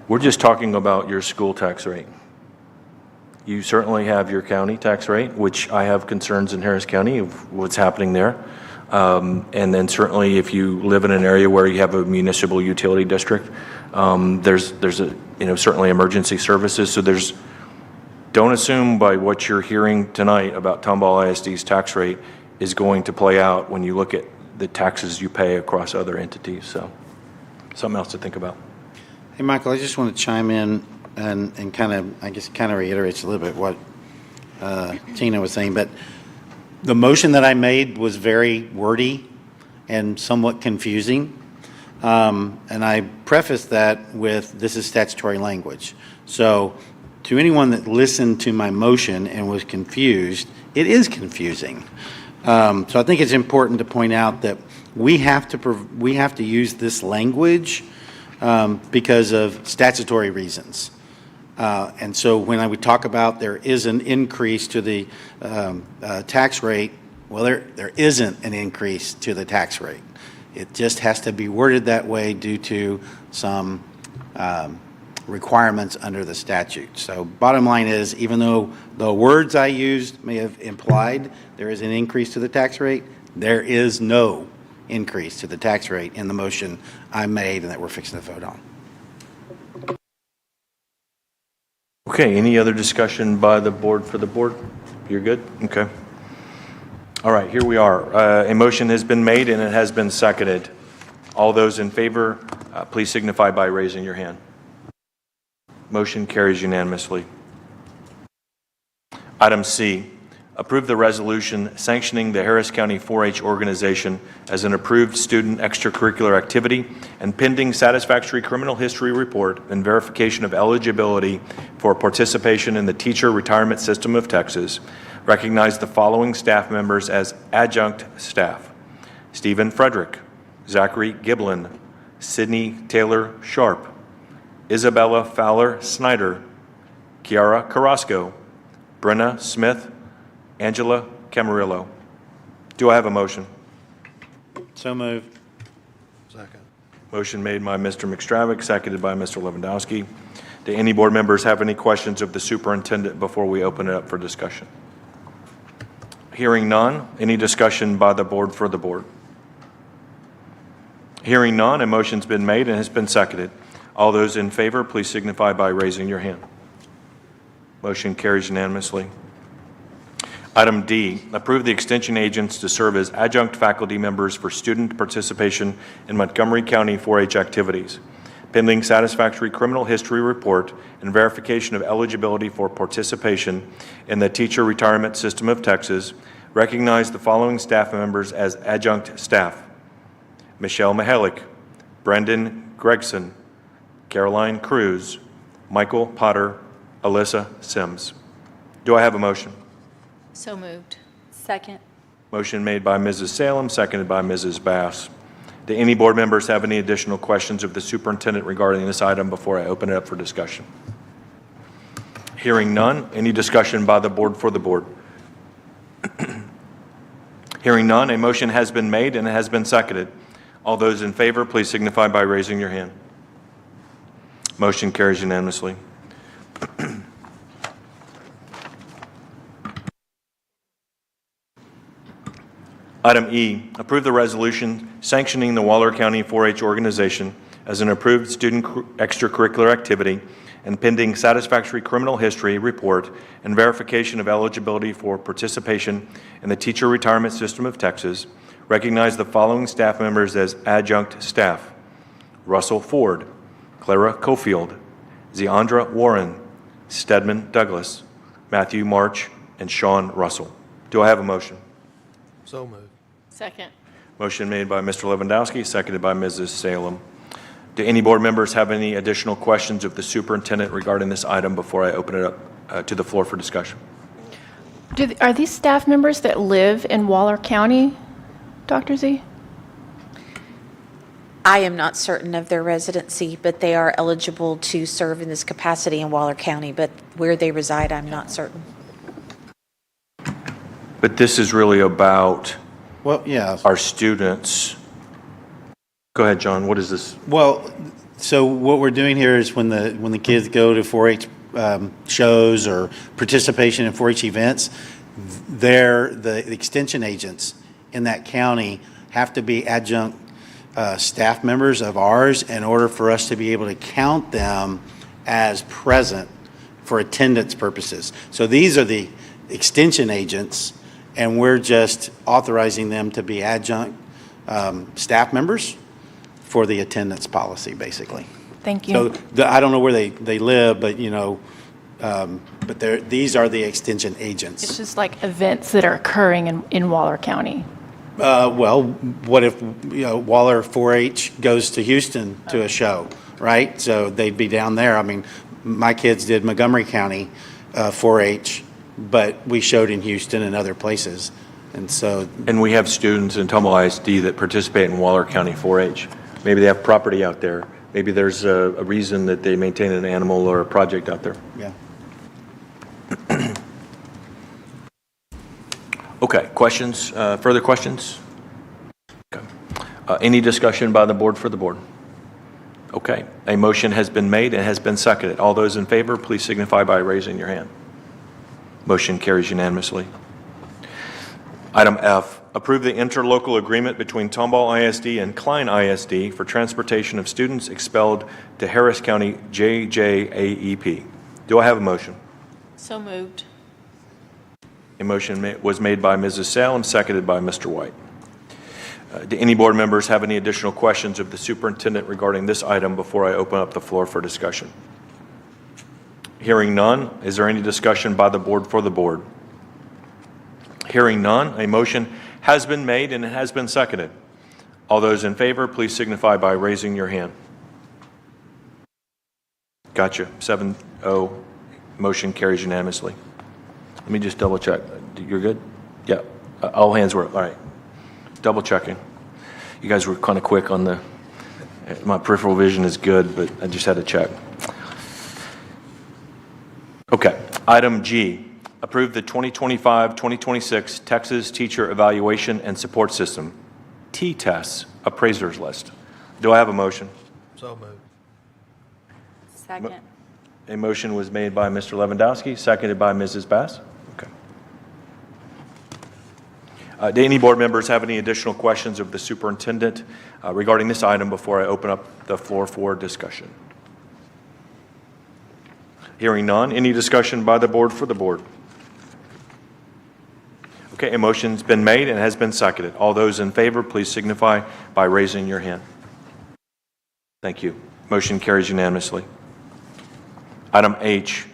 we're just talking about your school tax rate. You certainly have your county tax rate, which I have concerns in Harris County of what's happening there. And then certainly if you live in an area where you have a municipal utility district, there's certainly emergency services. So don't assume by what you're hearing tonight about Tomball ISD's tax rate is going to play out when you look at the taxes you pay across other entities. So something else to think about. Hey, Michael, I just want to chime in and kind of reiterates a little bit what Tina was saying, but the motion that I made was very wordy and somewhat confusing. And I prefaced that with, this is statutory language. So to anyone that listened to my motion and was confused, it is confusing. So I think it's important to point out that we have to use this language because of statutory reasons. And so when I would talk about there is an increase to the tax rate, well, there isn't an increase to the tax rate. It just has to be worded that way due to some requirements under the statute. So bottom line is, even though the words I used may have implied there is an increase to the tax rate, there is no increase to the tax rate in the motion I made and that we're fixing to vote on. Okay, any other discussion by the board for the board? You're good? Okay. All right, here we are. A motion has been made and it has been seconded. All those in favor, please signify by raising your hand. Motion carries unanimously. Item C, approve the resolution sanctioning the Harris County 4-H organization as an approved student extracurricular activity and pending satisfactory criminal history report and verification of eligibility for participation in the Teacher Retirement System of Texas. Recognize the following staff members as adjunct staff: Stephen Frederick, Zachary Giblin, Sydney Taylor Sharp, Isabella Fowler Snyder, Kiara Carrasco, Brenna Smith, Angela Camarillo. Do I have a motion? So moved. Second. Motion made by Mr. McStravick, seconded by Mr. Lewandowski. Do any board members have any questions of the superintendent before we open it up for discussion? Hearing none, any discussion by the board for the board? Hearing none, a motion's been made and has been seconded. All those in favor, please signify by raising your hand. Motion carries unanimously. Item D, approve the extension agents to serve as adjunct faculty members for student participation in Montgomery County 4-H activities. Pending satisfactory criminal history report and verification of eligibility for participation in the Teacher Retirement System of Texas, recognize the following staff members as adjunct staff: Michelle Mihalik, Brendan Gregson, Caroline Cruz, Michael Potter, Alyssa Sims. Do I have a motion? So moved. Second. Motion made by Mrs. Salem, seconded by Mrs. Bass. Do any board members have any additional questions of the superintendent regarding this item before I open it up for discussion? Hearing none, any discussion by the board for the board? Hearing none, a motion has been made and it has been seconded. All those in favor, please signify by raising your hand. Motion carries unanimously. Item E, approve the resolution sanctioning the Waller County 4-H organization as an approved student extracurricular activity and pending satisfactory criminal history report and verification of eligibility for participation in the Teacher Retirement System of Texas. Recognize the following staff members as adjunct staff: Russell Ford, Clara Cofield, Zeandra Warren, Stedman Douglas, Matthew March, and Sean Russell. Do I have a motion? So moved. Second. Motion made by Mr. Lewandowski, seconded by Mrs. Salem. Do any board members have any additional questions of the superintendent regarding this item before I open it up to the floor for discussion? Are these staff members that live in Waller County, Dr. Z? I am not certain of their residency, but they are eligible to serve in this capacity in Waller County, but where they reside, I'm not certain. But this is really about Well, yeah. our students. Go ahead, John. What is this? Well, so what we're doing here is when the kids go to 4-H shows or participation in 4-H events, the extension agents in that county have to be adjunct staff members of ours in order for us to be able to count them as present for attendance purposes. So these are the extension agents, and we're just authorizing them to be adjunct staff members for the attendance policy, basically. Thank you. So I don't know where they live, but but these are the extension agents. It's just like events that are occurring in Waller County. Well, what if Waller 4-H goes to Houston to a show, right? So they'd be down there. I mean, my kids did Montgomery County 4-H, but we showed in Houston and other places, and so. And we have students in Tomball ISD that participate in Waller County 4-H. Maybe they have property out there. Maybe there's a reason that they maintain an animal or a project out there. Yeah. Okay, questions, further questions? Okay. Any discussion by the board for the board? Okay, a motion has been made and has been seconded. All those in favor, please signify by raising your hand. Motion carries unanimously. Item F, approve the interlocal agreement between Tomball ISD and Klein ISD for transportation of students expelled to Harris County JJAEP. Do I have a motion? So moved. A motion was made by Mrs. Salem, seconded by Mr. White. Do any board members have any additional questions of the superintendent regarding this item before I open up the floor for discussion? Hearing none, is there any discussion by the board for the board? Hearing none, a motion has been made and it has been seconded. All those in favor, please signify by raising your hand. Gotcha. 7-0. Motion carries unanimously. Let me just double check. You're good? Yeah. All hands were up. All right. Double checking. You guys were kind of quick on my peripheral vision is good, but I just had to check. Okay. Item G, approve the 2025-2026 Texas Teacher Evaluation and Support System, T-TESS, appraisers list. Do I have a motion? So moved. Second. A motion was made by Mr. Lewandowski, seconded by Mrs. Bass. Okay. Do any board members have any additional questions of the superintendent regarding this item before I open up the floor for discussion? Hearing none, any discussion by the board for the board? Okay, a motion's been made and has been seconded. All those in favor, please signify by raising your hand. Thank you. Motion carries unanimously. Item H,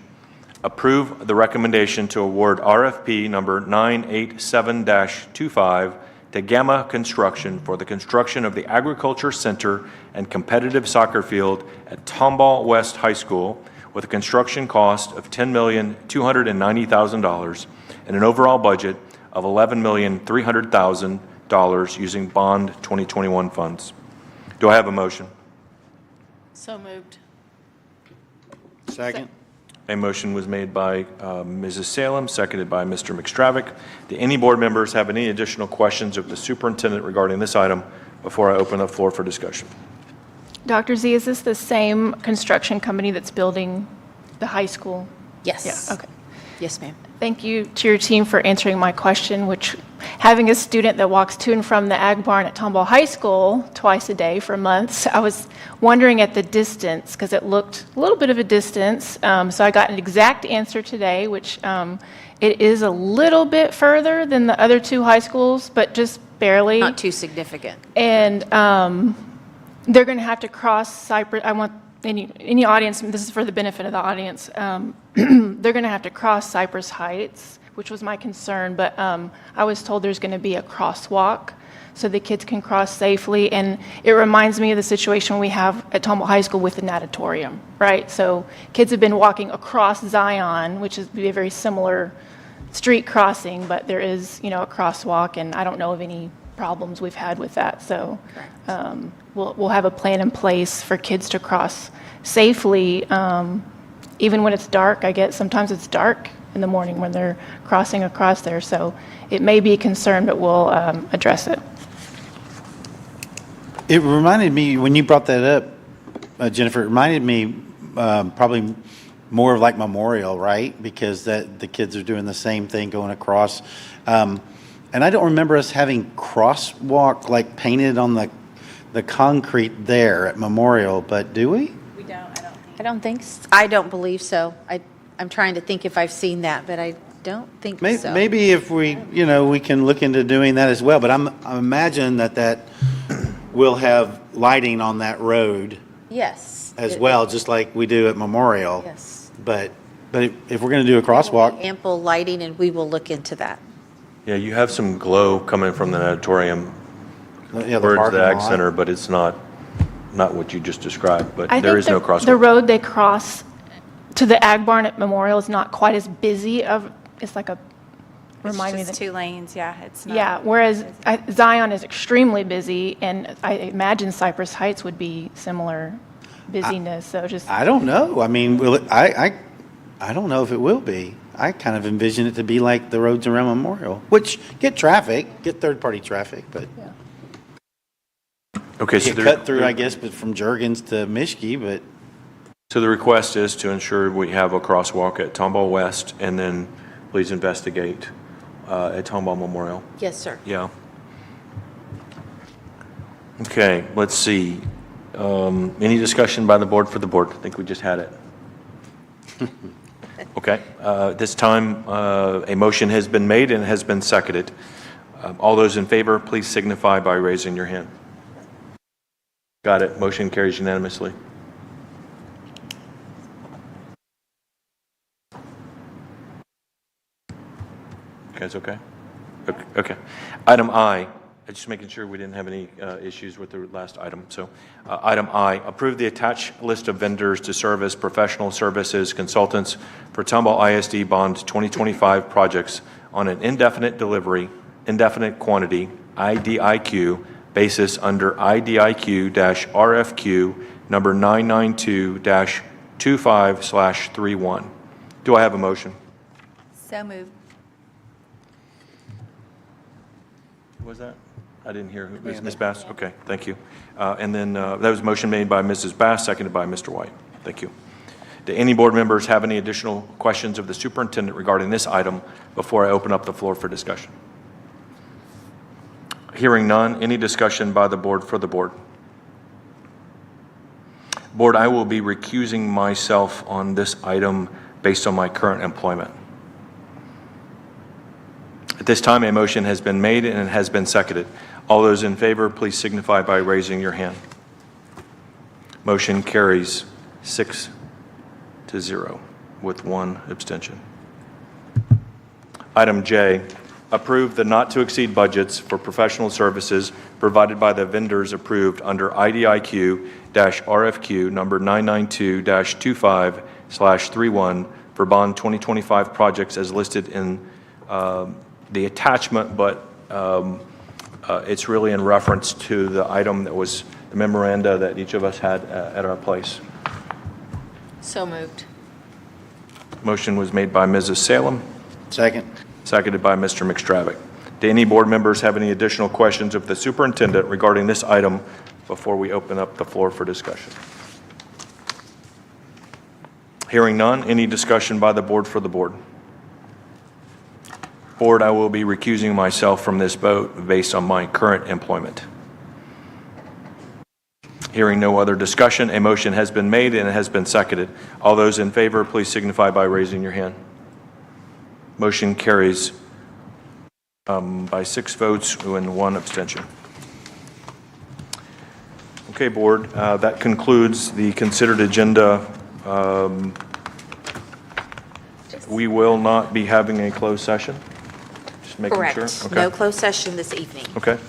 approve the recommendation to award RFP number 987-25 to Gamma Construction for the construction of the Agriculture Center and competitive soccer field at Tomball West High School with a construction cost of $10,290,000 and an overall budget of $11,300,000 using Bond 2021 funds. Do I have a motion? So moved. Second. A motion was made by Mrs. Salem, seconded by Mr. McStravick. Do any board members have any additional questions of the superintendent regarding this item before I open the floor for discussion? Dr. Z, is this the same construction company that's building the high school? Yes. Yeah, okay. Yes, ma'am. Thank you to your team for answering my question, which having a student that walks to and from the Ag Barn at Tomball High School twice a day for months, I was wondering at the distance, because it looked a little bit of a distance. So I got an exact answer today, which it is a little bit further than the other two high schools, but just barely. Not too significant. And they're going to have to cross Cypress. I want any audience, this is for the benefit of the audience, they're going to have to cross Cypress Heights, which was my concern, but I was told there's going to be a crosswalk so the kids can cross safely. And it reminds me of the situation we have at Tomball High School with the natatorium, right? So kids have been walking across Zion, which is a very similar street crossing, but there is, a crosswalk, and I don't know of any problems we've had with that. So we'll have a plan in place for kids to cross safely, even when it's dark. I get sometimes it's dark in the morning when they're crossing across there. So it may be a concern, but we'll address it. It reminded me, when you brought that up, Jennifer, it reminded me probably more of like Memorial, right? Because the kids are doing the same thing going across. And I don't remember us having crosswalk like painted on the concrete there at Memorial, but do we? We don't, I don't think. I don't think, I don't believe so. I'm trying to think if I've seen that, but I don't think so. Maybe if we, we can look into doing that as well, but I imagine that will have lighting on that road Yes. as well, just like we do at Memorial. Yes. But if we're going to do a crosswalk, Ample lighting, and we will look into that. Yeah, you have some glow coming from the natatorium the towards parking the Ag lot. Center, but it's not what you just described, but I there think is no the crosswalk. road they cross to the Ag Barn at Memorial is not quite as busy it's like remind me It's just that, 2 lanes, yeah, it's not. yeah, whereas Zion is extremely busy, and I imagine Cypress Heights would be similar busyness, so just. I don't know. I mean, will it, I don't know if it will be. I kind of envision it to be like the roads around Memorial, which get third-party traffic, but Okay, so get cut through, I guess, but from Juergens to Mischke, but. So the request is to ensure we have a crosswalk at Tomball West, and then please investigate at Tomball Memorial. Yes, sir. Yeah. Okay, let's see. Any discussion by the board for the board? I think we just had it. Okay, this time, a motion has been made and has been seconded. All those in favor, please signify by raising your hand. Got it. Motion carries unanimously. Guys, okay? Okay. Item I, just making sure we didn't have any issues with the last item. So, item I, approve the attached list of vendors to serve as professional services consultants for Tomball ISD Bond 2025 projects on an indefinite delivery, indefinite quantity, IDIQ basis under IDIQ-RFQ number 992-25/31. Do I have a motion? So moved. Who was that? I didn't hear. Who was Ms. Bass? Okay, thank you. And then that was a motion made by Mrs. Bass, seconded by Mr. White. Thank you. Do any board members have any additional questions of the superintendent regarding this item before I open up the floor for discussion? Hearing none, any discussion by the board for the board? Board, I will be recusing myself on this item based on my current employment. At this time, a motion has been made and it has been seconded. All those in favor, please signify by raising your hand. Motion carries 6-0 with 1 abstention. Item J, approve the not-to-exceed budgets for professional services provided by the vendors approved under IDIQ-RFQ number 992-25/31 for Bond 2025 projects as listed in the attachment, but it's really in reference to the item that was the memoranda that each of us had at our place. So moved. Motion was made by Mrs. Salem, Second. seconded by Mr. McStravick. Do any board members have any additional questions of the superintendent regarding this item before we open up the floor for discussion? Hearing none, any discussion by the board for the board? Board, I will be recusing myself from this vote based on my current employment. Hearing no other discussion, a motion has been made and it has been seconded. All those in favor, please signify by raising your hand. Motion carries by 6 votes and 1 abstention. Okay, Board, that concludes the considered agenda. We will not be having a closed session? Just making sure? Correct. Okay. No closed session this evening. Okay.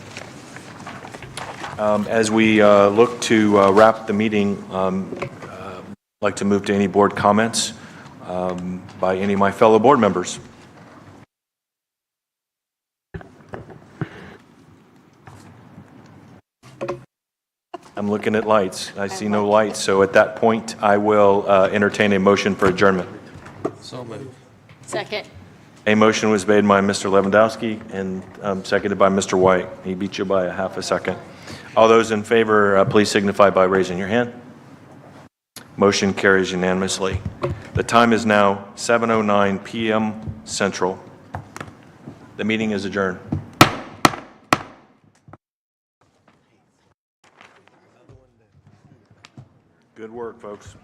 As we look to wrap the meeting, I'd like to move to any board comments by any of my fellow board members. I'm looking at lights. I see no lights, so at that point, I will entertain a motion for adjournment. So moved. Second. A motion was made by Mr. Lewandowski and seconded by Mr. White. He beat you by a half a second. All those in favor, please signify by raising your hand. Motion carries unanimously. The time is now 7:09 p.m. Central. The meeting is adjourned. Good work, folks.